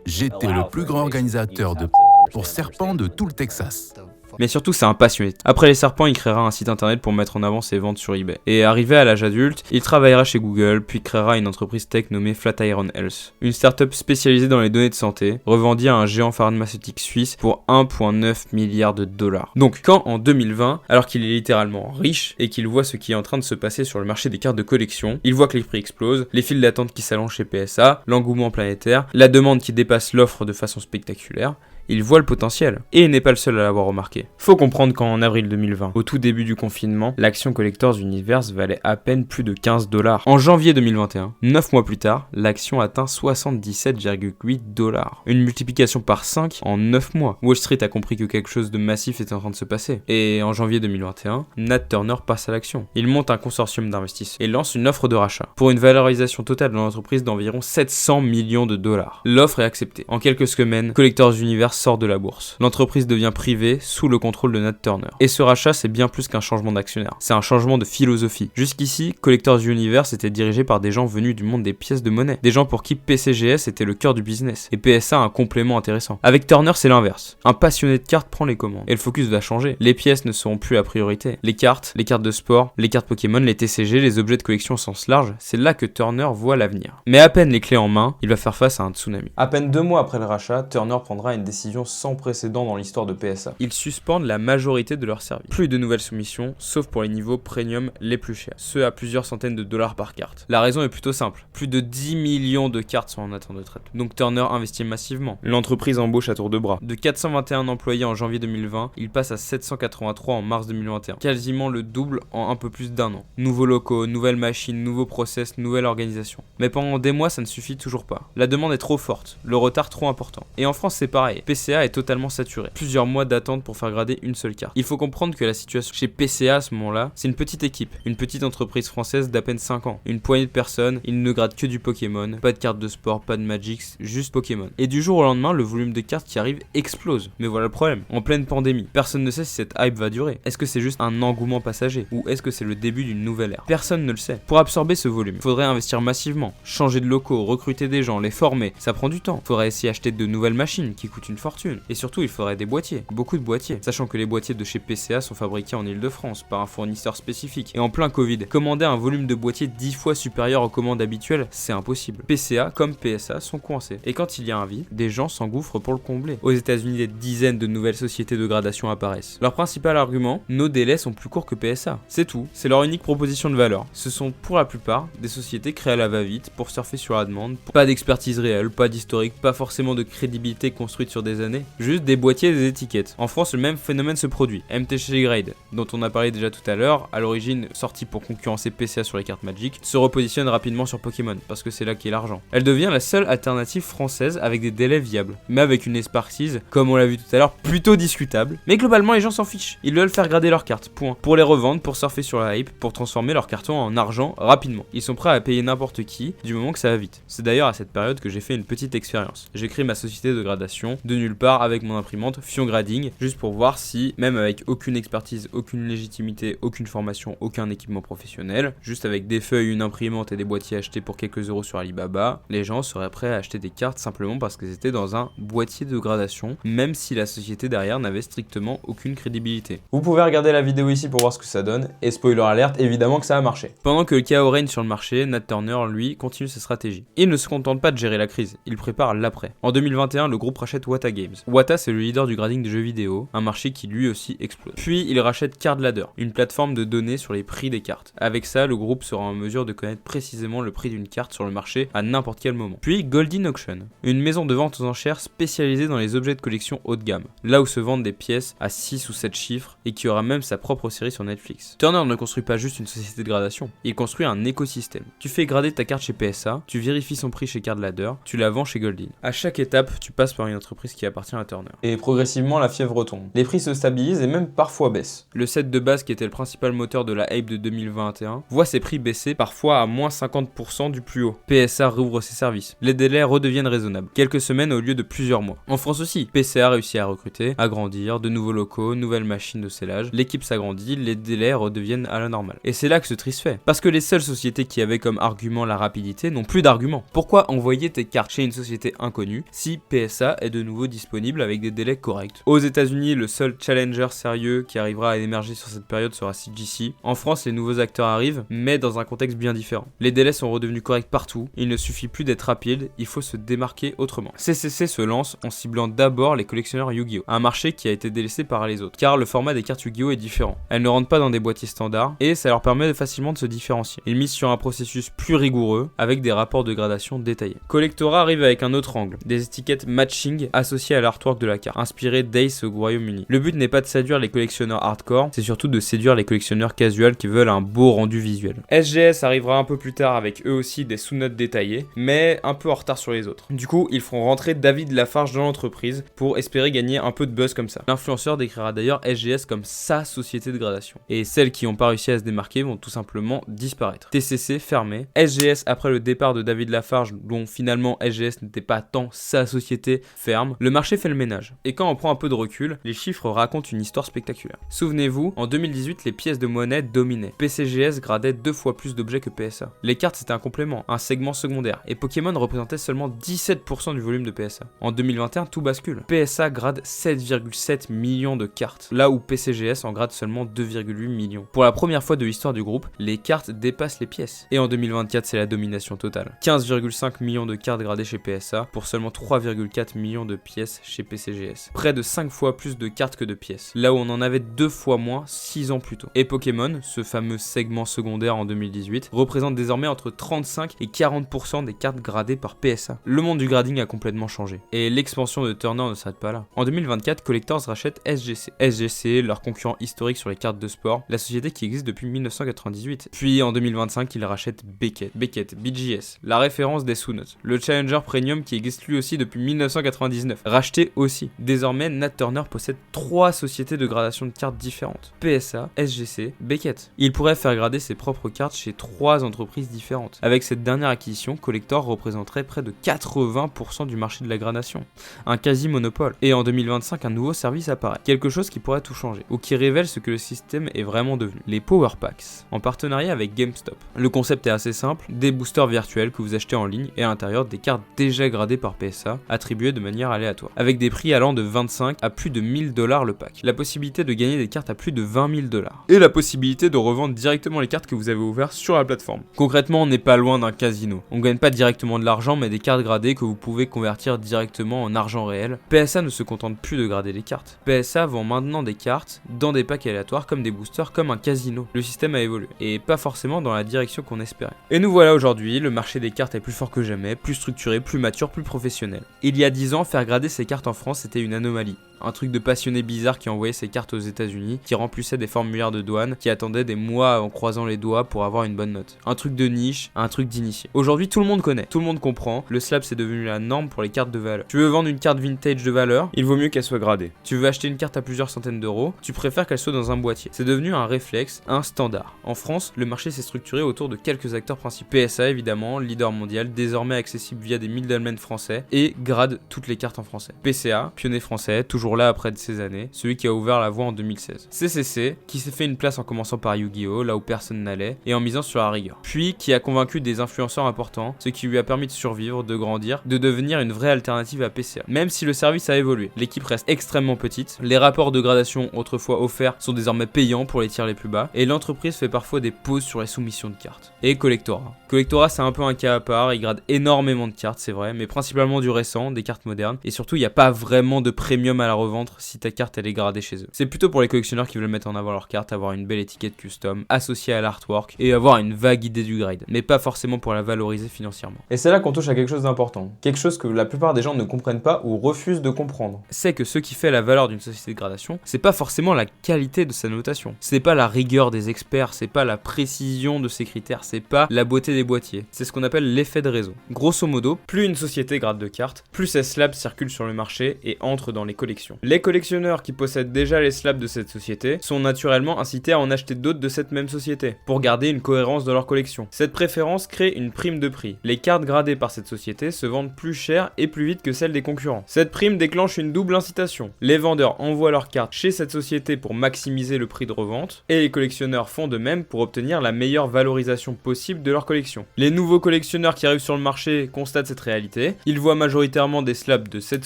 J'étais le plus grand organisateur de pour serpents de tout le Texas. Mais surtout, c'est un passionné. Après les serpents, il créera un site internet pour mettre en avant ses ventes sur eBay. Et arrivé à l'âge adulte, il travaillera chez Google, puis créera une entreprise tech nommée Flatiron Health. Une startup spécialisée dans les données de santé, revendue à un géant pharmaceutique suisse pour 1,9 milliard de dollars. Donc, quand en 2020, alors qu'il est littéralement riche et qu'il voit ce qui est en train de se passer sur le marché des cartes de collection, il voit que les prix explosent, les files d'attente qui s'allongent chez PSA, l'engouement planétaire, la demande qui dépasse l'offre de façon spectaculaire, il voit le potentiel, et il n'est pas le seul à l'avoir remarqué. Faut comprendre qu'en avril 2020, au tout début du confinement, l'action Collectors Universe valait à peine plus de 15 $. En janvier 2021, 9 mois plus tard, l'action atteint 77,8 $. Une multiplication par 5 en 9 mois. Wall Street a compris que quelque chose de massif était en train de se passer. Et en janvier 2021, Nat Turner passe à l'action. Il monte un consortium d'investisseurs et lance une offre de rachat, pour une valorisation totale de l'entreprise d'environ 700 millions de dollars. L'offre est acceptée. En quelques semaines, Collectors Universe sort de la bourse. L'entreprise devient privée sous le contrôle de Nat Turner. Et ce rachat, c'est bien plus qu'un changement d'actionnaire. C'est un changement de philosophie. Jusqu'ici, Collectors Universe était dirigé par des gens venus du monde des pièces de monnaie. Des gens pour qui PCGS était le cœur du business. Et PSA un complément intéressant. Avec Turner, c'est l'inverse. Un passionné de cartes prend les commandes. Et le focus va changer. Les pièces ne seront plus la priorité. Les cartes de sport, les cartes Pokémon, les TCG, les objets de collection au sens large, c'est là que Turner voit l'avenir. Mais à peine les clés en main, il va faire face à un tsunami. À peine 2 mois après le rachat, Turner prendra une décision sans précédent dans l'histoire de PSA. Ils suspendent la majorité de leurs services. Plus de nouvelles soumissions, sauf pour les niveaux premium les plus chers, ceux à plusieurs centaines de dollars par carte. La raison est plutôt simple, plus de 10 millions de cartes sont en attente de traitement. Donc Turner investit massivement. L'entreprise embauche à tour de bras. De 421 employés en janvier 2020, il passe à 783 en mars 2021. Quasiment le double en un peu plus d'1 an. Nouveaux locaux, nouvelles machines, nouveaux process, nouvelle organisation. Mais pendant des mois, ça ne suffit toujours pas. La demande est trop forte, le retard trop important. Et en France, c'est pareil. PCA est totalement saturé. Plusieurs mois d'attente pour faire grader une seule carte. Il faut comprendre que la situation chez PCA à ce moment-là, c'est une petite équipe, une petite entreprise française d'à peine 5 ans. Une poignée de personnes, ils ne gradent que du Pokémon, pas de cartes de sport, pas de Magix, juste Pokémon. Et du jour au lendemain, le volume de cartes qui arrive explose. Mais voilà le problème. En pleine pandémie, personne ne sait si cette hype va durer. Est-ce que c'est juste un engouement passager ou est-ce que c'est le début d'une nouvelle ère? Personne ne le sait. Pour absorber ce volume, il faudrait investir massivement, changer de locaux, recruter des gens, les former. Ça prend du temps. Il faudrait essayer d'acheter de nouvelles machines qui coûtent une fortune. Et surtout, il faudrait des boîtiers, beaucoup de boîtiers, sachant que les boîtiers de chez PCA sont fabriqués en Ile-de-France par un fournisseur spécifique. Et en plein Covid, commander un volume de boîtiers 10 fois supérieur aux commandes habituelles, c'est impossible. PCA comme PSA sont coincés. Et quand il y a un vide, des gens s'engouffrent pour le combler. Aux États-Unis, des dizaines de nouvelles sociétés de gradation apparaissent. Leur principal argument, nos délais sont plus courts que PSA. C'est tout, c'est leur unique proposition de valeur. Ce sont pour la plupart des sociétés créées à la va-vite pour surfer sur la demande, pas d'expertise réelle, pas d'historique, pas forcément de crédibilité construite sur des années, juste des boîtiers et des étiquettes. En France, le même phénomène se produit. MTG Grade, dont on a parlé déjà tout à l'heure, à l'origine sortie pour concurrencer PCA sur les cartes Magic, se repositionne rapidement sur Pokémon, parce que c'est là qu'est l'argent. Elle devient la seule alternative française avec des délais viables, mais avec une expertise, comme on l'a vu tout à l'heure, plutôt discutable. Mais globalement, les gens s'en fichent. Ils veulent faire grader leurs cartes, point. Pour les revendre, pour surfer sur la hype, pour transformer leurs cartons en argent rapidement. Ils sont prêts à payer n'importe qui, du moment que ça va vite. C'est d'ailleurs à cette période que j'ai fait une petite expérience. J'ai créé ma société de gradation, de nulle part, avec mon imprimante Fion Grading, juste pour voir si, même avec aucune expertise, aucune légitimité, aucune formation, aucun équipement professionnel, juste avec des feuilles, une imprimante et des boîtiers achetés pour quelques euros sur Alibaba, les gens seraient prêts à acheter des cartes simplement parce qu'elles étaient dans un boîtier de gradation, même si la société derrière n'avait strictement aucune crédibilité. Vous pouvez regarder la vidéo ici pour voir ce que ça donne, et spoiler alerte, évidemment que ça a marché. Pendant que le chaos règne sur le marché, Nat Turner, lui, continue ses stratégies. Il ne se contente pas de gérer la crise, il prépare l'après. En 2021, le groupe rachète Wata Games. Wata, c'est le leader du grading de jeux vidéo, un marché qui lui aussi explose. Puis il rachète Card Ladder, une plateforme de données sur les prix des cartes. Avec ça, le groupe sera en mesure de connaître précisément le prix d'une carte sur le marché à n'importe quel moment. Puis Goldin Auction, une maison de vente aux enchères spécialisée dans les objets de collection haut de gamme, là où se vendent des pièces à 6 ou 7 chiffres et qui aura même sa propre série sur Netflix. Turner ne construit pas juste une société de gradation, il construit un écosystème. Tu fais grader ta carte chez PSA, tu vérifies son prix chez Card Ladder, tu la vends chez Goldin. À chaque étape, tu passes par une entreprise qui appartient à Turner. Et progressivement, la fièvre retombe. Les prix se stabilisent et même parfois baissent. Le set de base qui était le principal moteur de la hype de 2021 voit ses prix baisser parfois à moins 50% du plus haut. PSA rouvre ses services. Les délais redeviennent raisonnables. Quelques semaines au lieu de plusieurs mois. En France aussi, PCA réussit à recruter, à grandir, de nouveaux locaux, nouvelles machines de scellage. L'équipe s'agrandit, les délais redeviennent à la normale. Et c'est là que ce tri se fait. Parce que les seules sociétés qui avaient comme argument la rapidité n'ont plus d'argument. Pourquoi envoyer tes cartes chez une société inconnue si PSA est de nouveau disponibles avec des délais corrects. Aux États-Unis, le seul challenger sérieux qui arrivera à émerger sur cette période sera CGC. En France, les nouveaux acteurs arrivent, mais dans un contexte bien différent. Les délais sont redevenus corrects partout, il ne suffit plus d'être rapide, il faut se démarquer autrement. CCC se lance en ciblant d'abord les collectionneurs Yu-Gi-Oh! Un marché qui a été délaissé par les autres, car le format des cartes Yu-Gi-Oh! Est différent. Elles ne rentrent pas dans des boîtiers standards, et ça leur permet facilement de se différencier. Ils misent sur un processus plus rigoureux, avec des rapports de gradation détaillés. Collectora arrive avec un autre angle, des étiquettes matching associées à l'artwork de la carte, inspiré d'Ace au Royaume-Uni. Le but n'est pas de séduire les collectionneurs hardcore, c'est surtout de séduire les collectionneurs casual qui veulent un beau rendu visuel. SGS arrivera un peu plus tard avec eux aussi des sous-notes détaillées, mais un peu en retard sur les autres. Du coup, ils feront rentrer David Lafarge dans l'entreprise pour espérer gagner un peu de buzz comme ça. L'influenceur décrira d'ailleurs SGS comme sa société de gradation. Et celles qui n'ont pas réussi à se démarquer vont tout simplement disparaître. TCC fermé. SGS après le départ de David Lafarge, dont finalement SGS n'était pas tant sa société, ferme. Le marché fait le ménage. Et quand on prend un peu de recul, les chiffres racontent une histoire spectaculaire. Souvenez-vous, en 2018, les pièces de monnaie dominaient. PCGS gradait 2 fois plus d'objets que PSA. Les cartes c'était un complément, un segment secondaire, et Pokémon représentait seulement 17% du volume de PSA. En 2021, tout bascule. PSA grade 7,7 millions de cartes, là où PCGS en grade seulement 2,8 millions. Pour la première fois de l'histoire du groupe, les cartes dépassent les pièces. Et en 2024, c'est la domination totale. 15,5 millions de cartes gradées chez PSA, pour seulement 3,4 millions de pièces chez PCGS. Près de 5 fois plus de cartes que de pièces, là où on en avait 2 fois moins 6 ans plus tôt. Et Pokémon, ce fameux segment secondaire en 2018, représente désormais entre 35 et 40% des cartes gradées par PSA. Le monde du grading a complètement changé. Et l'expansion de Turner ne s'arrête pas là. En 2024, Collectors rachète SGC. SGC, leur concurrent historique sur les cartes de sport, la société qui existe depuis 1998. Puis en 2025, ils rachètent Beckett, BGS, la référence des sous-notes. Le Challenger Premium qui existe lui aussi depuis 1999, racheté aussi. Désormais, Nat Turner possède 3 sociétés de gradation de cartes différentes. PSA, SGC, Beckett. Il pourrait faire grader ses propres cartes chez 3 entreprises différentes. Avec cette dernière acquisition, Collector représenterait près de 80% du marché de la gradation. Un quasi-monopole. Et en 2025, un nouveau service apparaît. Quelque chose qui pourrait tout changer, ou qui révèle ce que le système est vraiment devenu. Les Power Packs, en partenariat avec GameStop. Le concept est assez simple, des boosters virtuels que vous achetez en ligne et à l'intérieur des cartes déjà gradées par PSA, attribuées de manière aléatoire, avec des prix allant de 25 à plus de 1000 $ le pack. La possibilité de gagner des cartes à plus de 20 000 $. Et la possibilité de revendre directement les cartes que vous avez ouvertes sur la plateforme. Concrètement, on n'est pas loin d'un casino. On gagne pas directement de l'argent, mais des cartes gradées que vous pouvez convertir directement en argent réel. PSA ne se contente plus de grader les cartes. PSA vend maintenant des cartes dans des packs aléatoires comme des boosters, comme un casino. Le système a évolué, et pas forcément dans la direction qu'on espérait. Et nous voilà aujourd'hui, le marché des cartes est plus fort que jamais, plus structuré, plus mature, plus professionnel. Il y a 10 ans, faire grader ces cartes en France, c'était une anomalie. Un truc de passionné bizarre qui envoyait ses cartes aux États-Unis, qui remplissait des formulaires de douane, qui attendait des mois en croisant les doigts pour avoir une bonne note. Un truc de niche, un truc d'initié. Aujourd'hui, tout le monde connaît, tout le monde comprend, le slab c'est devenu la norme pour les cartes de valeur. Tu veux vendre une carte vintage de valeur, il vaut mieux qu'elle soit gradée. Tu veux acheter une carte à plusieurs centaines d'euros, tu préfères qu'elle soit dans un boîtier. C'est devenu un réflexe, un standard. En France, le marché s'est structuré autour de quelques acteurs principaux. PSA évidemment, leader mondial, désormais accessible via des middlemen français, et grade toutes les cartes en français. PCA, pionnier français, toujours là après de ces années, celui qui a ouvert la voie en 2016. CCC, qui s'est fait une place en commençant par Yu-Gi-Oh, là où personne n'allait, et en misant sur la rigueur. Puis, qui a convaincu des influenceurs importants, ce qui lui a permis de survivre, de grandir, de devenir une vraie alternative à PCA. Même si le service a évolué, l'équipe reste extrêmement petite, les rapports de gradation autrefois offerts sont désormais payants pour les tiers les plus bas, et l'entreprise fait parfois des pauses sur les soumissions de cartes. Et Collectora. Collectora, c'est un peu un cas à part, il grade énormément de cartes, c'est vrai, mais principalement du récent, des cartes modernes, et surtout il n'y a pas vraiment de premium à la revendre si ta carte elle est gradée chez eux. C'est plutôt pour les collectionneurs qui veulent mettre en avant leur carte, avoir une belle étiquette custom, associée à l'artwork, et avoir une vague idée du grade, mais pas forcément pour la valoriser financièrement. Et c'est là qu'on touche à quelque chose d'important, quelque chose que la plupart des gens ne comprennent pas ou refusent de comprendre. C'est que ce qui fait la valeur d'une société de gradation, c'est pas forcément la qualité de sa notation, c'est pas la rigueur des experts, c'est pas la précision de ses critères, c'est pas la beauté des boîtiers, c'est ce qu'on appelle l'effet de réseau. Grosso modo, plus une société grade de cartes, plus ces slabs circulent sur le marché et entrent dans les collections. collection. Les collectionneurs qui possèdent déjà les slabs de cette société sont naturellement incités à en acheter d'autres de cette même société, pour garder une cohérence dans leur collection. Cette préférence crée une prime de prix. Les cartes gradées par cette société se vendent plus cher et plus vite que celles des concurrents. Cette prime déclenche une double incitation. Les vendeurs envoient leurs cartes chez cette société pour maximiser le prix de revente, et les collectionneurs font de même pour obtenir la meilleure valorisation possible de leur collection. Les nouveaux collectionneurs qui arrivent sur le marché constatent cette réalité, ils voient majoritairement des slabs de cette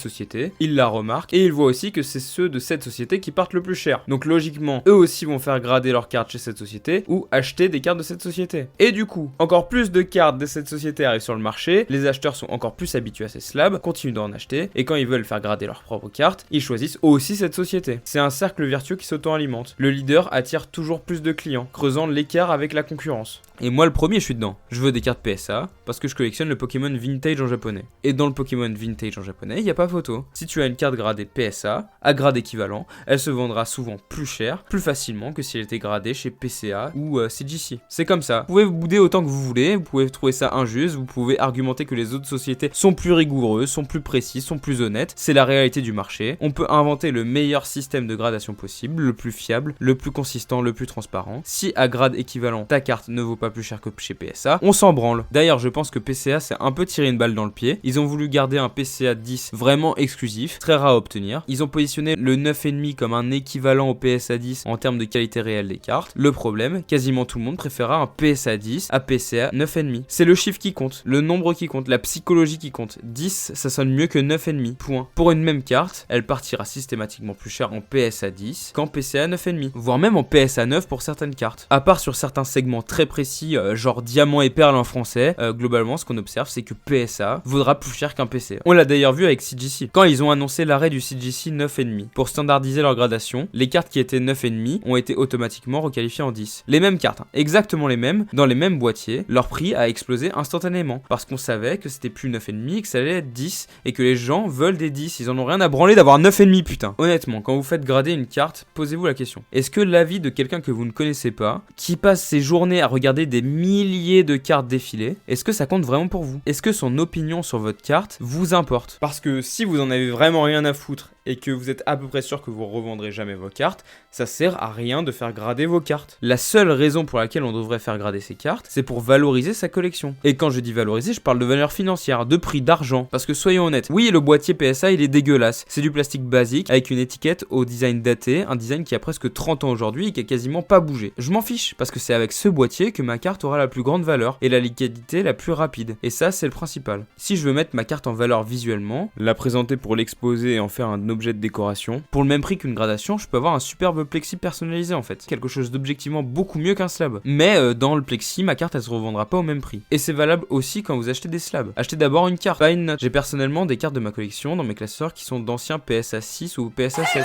société, ils la remarquent, et ils voient aussi que c'est ceux de cette société qui partent le plus cher. Donc logiquement, eux aussi vont faire grader leurs cartes chez cette société, ou acheter des cartes de cette société. Et du coup, encore plus de cartes de cette société arrivent sur le marché, les acheteurs sont encore plus habitués à ces slabs, continuent d'en acheter, et quand ils veulent faire grader leurs propres cartes, ils choisissent aussi cette société. C'est un cercle vertueux qui s'auto-alimente. Le leader attire toujours plus de clients, creusant l'écart avec la concurrence. Et moi le premier je suis dedans. Je veux des cartes PSA, parce que je collectionne le Pokémon Vintage en japonais. Et dans le Pokémon Vintage en japonais, il n'y a pas photo. Si tu as une carte gradée PSA, à grade équivalent, elle se vendra souvent plus cher, plus facilement que si elle était gradée chez PCA ou CGC. C'est comme ça. Vous pouvez vous bouder autant que vous voulez, vous pouvez trouver ça injuste, vous pouvez argumenter que les autres sociétés sont plus rigoureuses, sont plus précises, sont plus honnêtes. C'est la réalité du marché. On peut inventer le meilleur système de gradation possible, le plus fiable, le plus consistant, le plus transparent. Si à grade équivalent, ta carte ne vaut pas plus cher que chez PSA, on s'en branle. D'ailleurs, je pense que PCA s'est un peu tiré une balle dans le pied. Ils ont voulu garder un PCA 10 vraiment exclusif, très rare à obtenir. Ils ont positionné le 9,5 comme un équivalent au PSA 10 en termes de qualité réelle des cartes. Le problème, quasiment tout le monde préférera un PSA 10 à PCA 9,5. C'est le chiffre qui compte, le nombre qui compte, la psychologie qui compte. 10, ça sonne mieux que 9,5. Point. Pour une même carte, elle partira systématiquement plus cher en PSA 10 qu'en PCA 9,5, voire même en PSA 9 pour certaines cartes. À part sur certains segments très précis, genre diamant et perle en français, globalement ce qu'on observe c'est que PSA vaudra plus cher qu'un PCA. On l'a d'ailleurs vu avec CGC, quand ils ont annoncé l'arrêt du CGC 9,5. Pour standardiser leur gradation, les cartes qui étaient 9,5 ont été automatiquement requalifiées en 10. Les mêmes cartes, exactement les mêmes, dans les mêmes boîtiers, leur prix a explosé instantanément, parce qu'on savait que c'était plus 9,5 et que ça allait être 10, et que les gens veulent des 10, ils en ont rien à branler d'avoir 9,5 putain. Honnêtement, quand vous faites grader une carte, posez-vous la question. Est-ce que l'avis de quelqu'un que vous ne connaissez pas, qui passe ses journées à regarder des milliers de cartes défiler, est-ce que ça compte vraiment pour vous? Est-ce que son opinion sur votre carte vous importe? Parce que si vous en avez vraiment rien à foutre et que vous êtes à peu près sûr que vous revendrez jamais vos cartes, ça sert à rien de faire grader vos cartes. La seule raison pour laquelle on devrait faire grader ces cartes, c'est pour valoriser sa collection. Et quand je dis valoriser, je parle de valeur financière, de prix, d'argent. Parce que soyons honnêtes, oui, le boîtier PSA il est dégueulasse. C'est du plastique basique avec une étiquette au design daté, un design qui a presque 30 ans aujourd'hui et qui a quasiment pas bougé. Je m'en fiche, parce que c'est avec ce boîtier que ma carte aura la plus grande valeur et la liquidité la plus rapide. Et ça, c'est le principal. Si je veux mettre ma carte en valeur visuellement, la présenter pour l'exposer et en faire un objet de décoration, pour le même prix qu'une gradation, je peux avoir un superbe plexi personnalisé en fait. Quelque chose d'objectivement beaucoup mieux qu'un slab. Mais dans le plexi, ma carte elle se revendra pas au même prix. Et c'est valable aussi quand vous achetez des slabs. Achetez d'abord une carte, pas une note. J'ai personnellement des cartes de ma collection dans mes classeurs qui sont d'anciens PSA 6 ou PSA 7.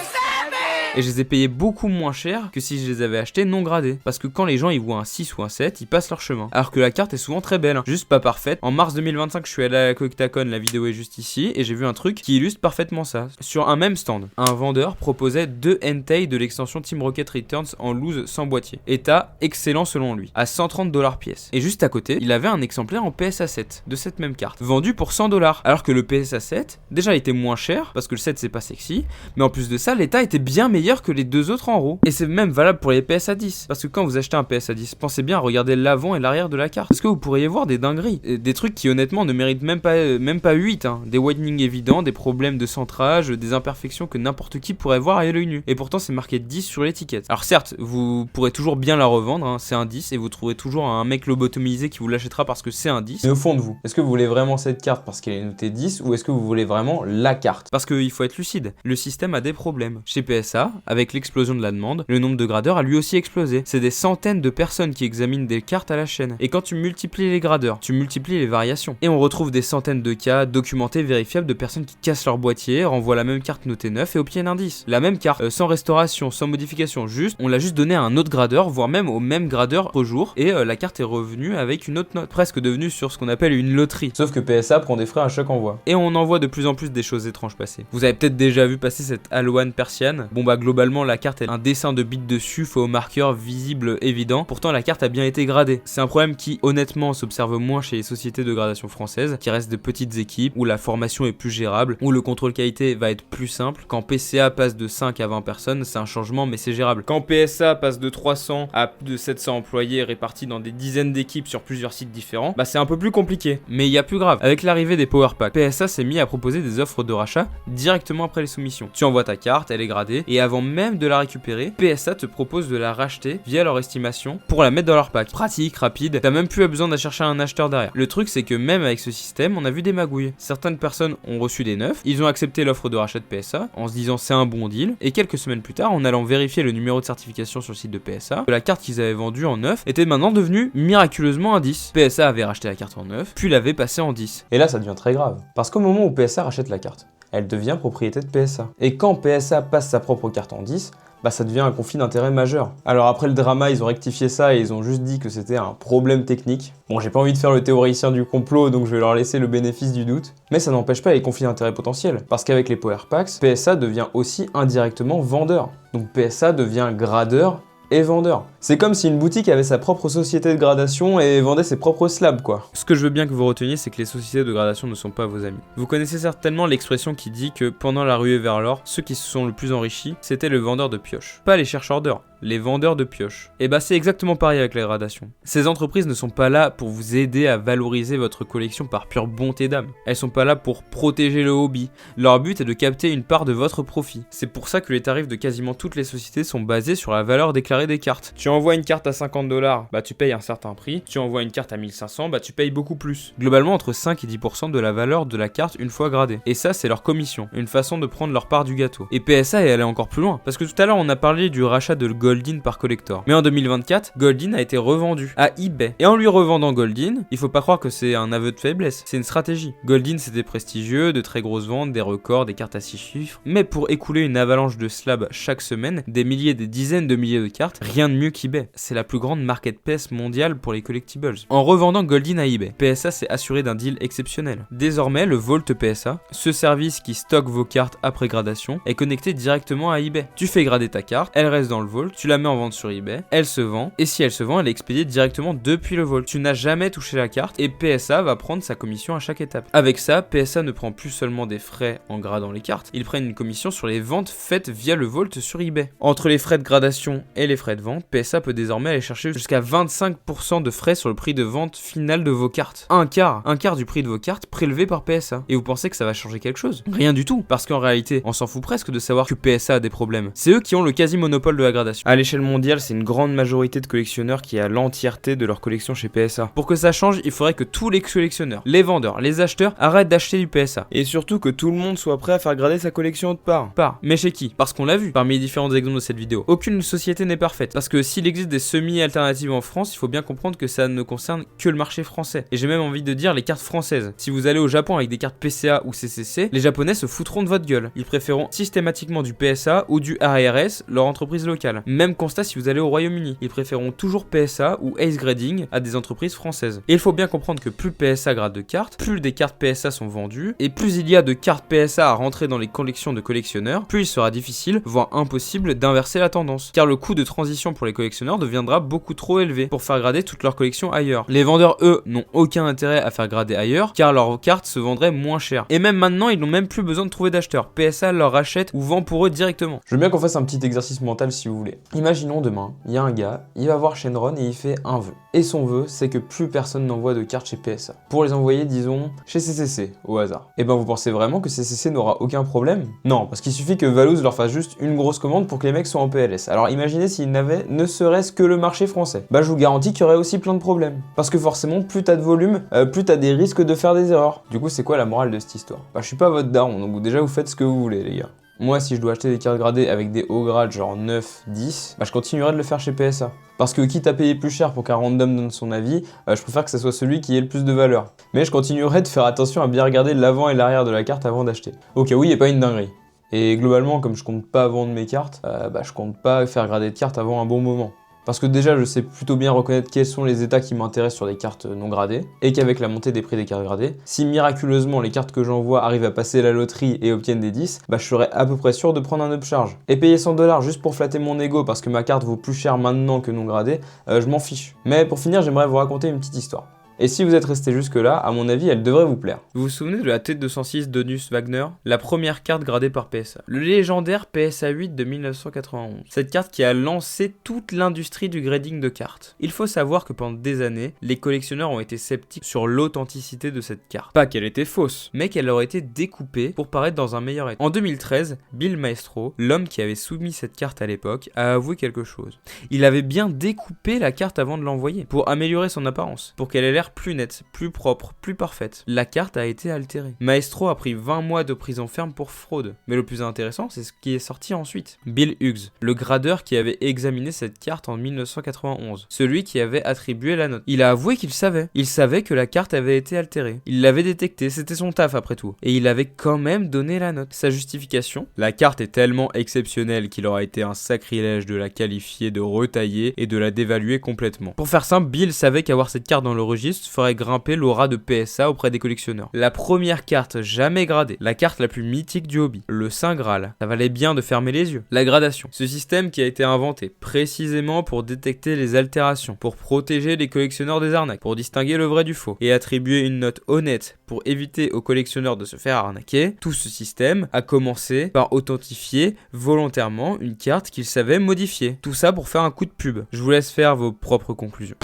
Et je les ai payés beaucoup moins cher que si je les avais achetés non gradés. Parce que quand les gens ils voient un 6 ou un 7, ils passent leur chemin. Alors que la carte est souvent très belle, juste pas parfaite. En mars 2025, je suis allé à la Coctacon, la vidéo est juste ici, et j'ai vu un truc qui illustre parfaitement ça. Sur un même stand, un vendeur proposait 2 Entei de l'extension Team Rocket Returns en loose sans boîtier. État excellent selon lui, à 130$ pièce. Et juste à côté, il avait un exemplaire en PSA 7 de cette même carte, vendu pour 100$. Alors que le PSA 7, déjà était moins cher, parce que le 7 c'est pas sexy, mais en plus de ça, l'état était bien meilleur que les deux autres en haut. Et c'est même valable pour les PSA 10. Parce que quand vous achetez un PSA 10, pensez bien à regarder l'avant et l'arrière de la carte. Parce que vous pourriez voir des dingueries. Des trucs qui honnêtement ne méritent même pas 8. Hein. Des whitening évidents, des problèmes de centrage, des imperfections que n'importe qui pourrait voir à l'œil nu. Et pourtant c'est marqué 10 sur l'étiquette. Alors certes, vous pourrez toujours bien la revendre, hein, c'est un 10, et vous trouverez toujours un mec lobotomisé qui vous l'achètera parce que c'est un 10. Mais au fond de vous, est-ce que vous voulez vraiment cette carte parce qu'elle est notée 10 ou est-ce que vous voulez vraiment la carte? Parce qu'il faut être lucide. Le système a des problèmes. Chez PSA, avec l'explosion de la demande, le nombre de gradeurs a lui aussi explosé. C'est des centaines de personnes qui examinent des cartes à la chaîne. Et quand tu multiplies les gradeurs, tu multiplies les variations. Et on retrouve des centaines de cas documentés, vérifiables de personnes qui cassent leur boîtier, renvoient la même carte notée 9 et obtiennent un 10. La même carte, sans restauration, sans modification, on l'a juste donné à un autre gradeur, voire même au même gradeur au jour, et la carte est revenue avec une autre note, presque devenue sur ce qu'on appelle une loterie. Sauf que PSA prend des frais à chaque envoi. Et on en voit de plus en plus des choses étranges passer. Vous avez peut-être déjà vu passer cette Alohan persiane. Bon bah globalement la carte a un dessin de bits dessus, faux marqueur visible évident, pourtant la carte a bien été gradée. C'est un problème qui honnêtement s'observe moins chez les sociétés de gradation françaises, qui restent de petites équipes, où la formation est plus gérable, où le contrôle qualité va être plus simple. Quand PCA passe de 5 à 20 personnes, c'est un changement mais c'est gérable. Quand PSA passe de 300 à plus de 700 employés répartis dans des dizaines d'équipes sur plusieurs sites différents, bah c'est un peu plus compliqué. Mais il y a plus grave, avec l'arrivée des Power Packs, PSA s'est mis à proposer des offres de rachat directement après les soumissions. Tu envoies ta carte, elle est gradée, et avant même de la récupérer, PSA te propose de la racheter via leur estimation pour la mettre dans leur pack. Pratique, rapide, t'as même plus besoin d'aller chercher un acheteur derrière. Le truc c'est que même avec ce système, on a vu des magouilles. Certaines personnes ont reçu des neufs, ils ont accepté l'offre de rachat de PSA en se disant c'est un bon deal, et quelques semaines plus tard, en allant vérifier le numéro de certification sur le site de PSA, que la carte qu'ils avaient vendue en neuf était maintenant devenue miraculeusement un 10. PSA avait racheté la carte en neuf, puis l'avait passée en 10. Et là, ça devient très grave. Parce qu'au moment où PSA rachète la carte, elle devient propriété de PSA. Et quand PSA passe sa propre carte en 10, bah ça devient un conflit d'intérêt majeur. Alors après le drama, ils ont rectifié ça et ils ont juste dit que c'était un problème technique. Bon, j'ai pas envie de faire le théoricien du complot, donc je vais leur laisser le bénéfice du doute. Mais ça n'empêche pas les conflits d'intérêt potentiels. Parce qu'avec les Power Packs, PSA devient aussi indirectement vendeur. Donc PSA devient gradeur et vendeur. C'est comme si une boutique avait sa propre société de gradation et vendait ses propres slabs, quoi. Ce que je veux bien que vous reteniez, c'est que les sociétés de gradation ne sont pas vos amis. Vous connaissez certainement l'expression qui dit que pendant la ruée vers l'or, ceux qui se sont le plus enrichis, c'était le vendeur de pioches. Pas les chercheurs d'or, les vendeurs de pioches. Et bah c'est exactement pareil avec la gradation. Ces entreprises ne sont pas là pour vous aider à valoriser votre collection par pure bonté d'âme. Elles sont pas là pour protéger le hobby. Leur but est de capter une part de votre profit. C'est pour ça que les tarifs de quasiment toutes les sociétés sont basés sur la valeur déclarée des cartes. Tu envoies une carte à 50$, bah tu payes un certain prix. Tu envoies une carte à 1500, bah tu payes beaucoup plus. Globalement entre 5 et 10% de la valeur de la carte une fois gradée. Et ça c'est leur commission, une façon de prendre leur part du gâteau. Et PSA est allé encore plus loin, parce que tout à l'heure on a parlé du rachat de Goldin par collector. Mais en 2024, Goldin a été revendu à eBay. Et en lui revendant Goldin, il faut pas croire que c'est un aveu de faiblesse, c'est une stratégie. Goldin c'était prestigieux, de très grosses ventes, des records, des cartes à 6 chiffres. Mais pour écouler une avalanche de slabs chaque semaine, des milliers, des dizaines de milliers de cartes, rien de mieux qu'eBay. C'est la plus grande marketplace mondiale pour les collectibles. En revendant Goldin à eBay, PSA s'est assuré d'un deal exceptionnel. Désormais, le Vault PSA, ce service qui stocke vos cartes après gradation, est connecté directement à eBay. Tu fais grader ta carte, elle reste dans le Vault, tu la mets en vente sur eBay, elle se vend, et si elle se vend, elle est expédiée directement depuis le Vault. Tu n'as jamais touché la carte, et PSA va prendre sa commission à chaque étape. Avec ça, PSA ne prend plus seulement des frais en gradant les cartes, ils prennent une commission sur les ventes faites via le Vault sur eBay. Entre les frais de gradation et les frais de vente, PSA peut désormais aller chercher jusqu'à 25% de frais sur le prix de vente final de vos cartes. Un quart du prix de vos cartes prélevé par PSA. Et vous pensez que ça va changer quelque chose? Rien du tout, parce qu'en réalité, on s'en fout presque de savoir que PSA a des problèmes. C'est eux qui ont le quasi-monopole de la gradation. À l'échelle mondiale, c'est une grande majorité de collectionneurs qui a l'entièreté de leur collection chez PSA. Pour que ça change, il faudrait que tous les collectionneurs, les vendeurs, les acheteurs arrêtent d'acheter du PSA. Et surtout que tout le monde soit prêt à faire grader sa collection autre part. Mais chez qui? Parce qu'on l'a vu parmi les différents exemples de cette vidéo. Aucune société n'est parfaite. Parce que s'il existe des semi-alternatives en France, il faut bien comprendre que ça ne concerne que le marché français. Et j'ai même envie de dire les cartes françaises. Si vous allez au Japon avec des cartes PCA ou CCC, les Japonais se foutront de votre gueule. Ils préféreront systématiquement du PSA ou du ARS, leur entreprise locale. Même constat si vous allez au Royaume-Uni. Ils préféreront toujours PSA ou Ace Grading à des entreprises françaises. Et il faut bien comprendre que plus PSA grade de cartes, plus des cartes PSA sont vendues, et plus il y a de cartes PSA à rentrer dans les collections de collectionneurs, plus il sera difficile, voire impossible, d'inverser la tendance. Car le coût de transition pour les collectionneurs deviendra beaucoup trop élevé pour faire grader toute leur collection ailleurs. Les vendeurs, eux, n'ont aucun intérêt à faire grader ailleurs, car leurs cartes se vendraient moins cher. Et même maintenant, ils n'ont même plus besoin de trouver d'acheteurs. PSA leur rachète ou vend pour eux directement. Je veux bien qu'on fasse un petit exercice mental si vous voulez. Imaginons demain, il y a un gars, il va voir Shenron et il fait un vœu. Et son vœu, c'est que plus personne n'envoie de cartes chez PSA. Pour les envoyer, disons, chez CCC, au hasard. Et ben vous pensez vraiment que CCC n'aura aucun problème? Non, parce qu'il suffit que Valouz leur fasse juste une grosse commande pour que les mecs soient en PLS. Alors imaginez s'ils n'avaient ne serait-ce que le marché français. Bah je vous garantis qu'il y aurait aussi plein de problèmes. Parce que forcément, plus t'as de volume, plus t'as des risques de faire des erreurs. Du coup, c'est quoi la morale de cette histoire? Bah je suis pas votre daron, donc déjà vous faites ce que vous voulez les gars. Moi, si je dois acheter des cartes gradées avec des hauts grades genre 9, 10, bah je continuerai de le faire chez PSA. Parce que quitte à payer plus cher pour qu'un random donne son avis, je préfère que ce soit celui qui ait le plus de valeur. Mais je continuerai de faire attention à bien regarder l'avant et l'arrière de la carte avant d'acheter. Au cas où il n'y ait pas une dinguerie. Et globalement, comme je compte pas vendre mes cartes, je compte pas faire grader de cartes avant un bon moment. Parce que déjà, je sais plutôt bien reconnaître quels sont les états qui m'intéressent sur des cartes non gradées, et qu'avec la montée des prix des cartes gradées, si miraculeusement les cartes que j'envoie arrivent à passer la loterie et obtiennent des 10, bah je serais à peu près sûr de prendre un upcharge. Et payer 100$ juste pour flatter mon ego parce que ma carte vaut plus cher maintenant que non gradée, je m'en fiche. Mais pour finir, j'aimerais vous raconter une petite histoire. Et si vous êtes resté jusque là, à mon avis, elle devrait vous plaire. Vous vous souvenez de la T206 d'Onus Wagner, la première carte gradée par PSA, le légendaire PSA 8 de 1991. Cette carte qui a lancé toute l'industrie du grading de cartes. Il faut savoir que pendant des années, les collectionneurs ont été sceptiques sur l'authenticité de cette carte. Pas qu'elle était fausse, mais qu'elle aurait été découpée pour paraître dans un meilleur état. En 2013, Bill Maestro, l'homme qui avait soumis cette carte à l'époque, a avoué quelque chose. Il avait bien découpé la carte avant de l'envoyer, pour améliorer son apparence, pour qu'elle ait l'air plus nette, plus propre, plus parfaite. La carte a été altérée. Maestro a pris 20 mois de prison ferme pour fraude. Mais le plus intéressant, c'est ce qui est sorti ensuite. Bill Hughes, le gradeur qui avait examiné cette carte en 1991. Celui qui avait attribué la note. Il a avoué qu'il savait. Il savait que la carte avait été altérée. Il l'avait détecté, c'était son taf après tout. Et il avait quand même donné la note. Sa justification? La carte est tellement exceptionnelle qu'il aurait été un sacrilège de la qualifier de retaillée et de la dévaluer complètement. Pour faire simple, Bill savait qu'avoir cette carte dans le registre ferait grimper l'aura de PSA auprès des collectionneurs. La première carte jamais gradée, la carte la plus mythique du hobby, le Saint Graal. Ça valait bien de fermer les yeux. La gradation, ce système qui a été inventé précisément pour détecter les altérations, pour protéger les collectionneurs des arnaques, pour distinguer le vrai du faux, et attribuer une note honnête pour éviter aux collectionneurs de se faire arnaquer. Tout ce système a commencé par authentifier volontairement une carte qu'ils savaient modifier. Tout ça pour faire un coup de pub. Je vous laisse faire vos propres conclusions.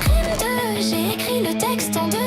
J'ai écrit le texte en 2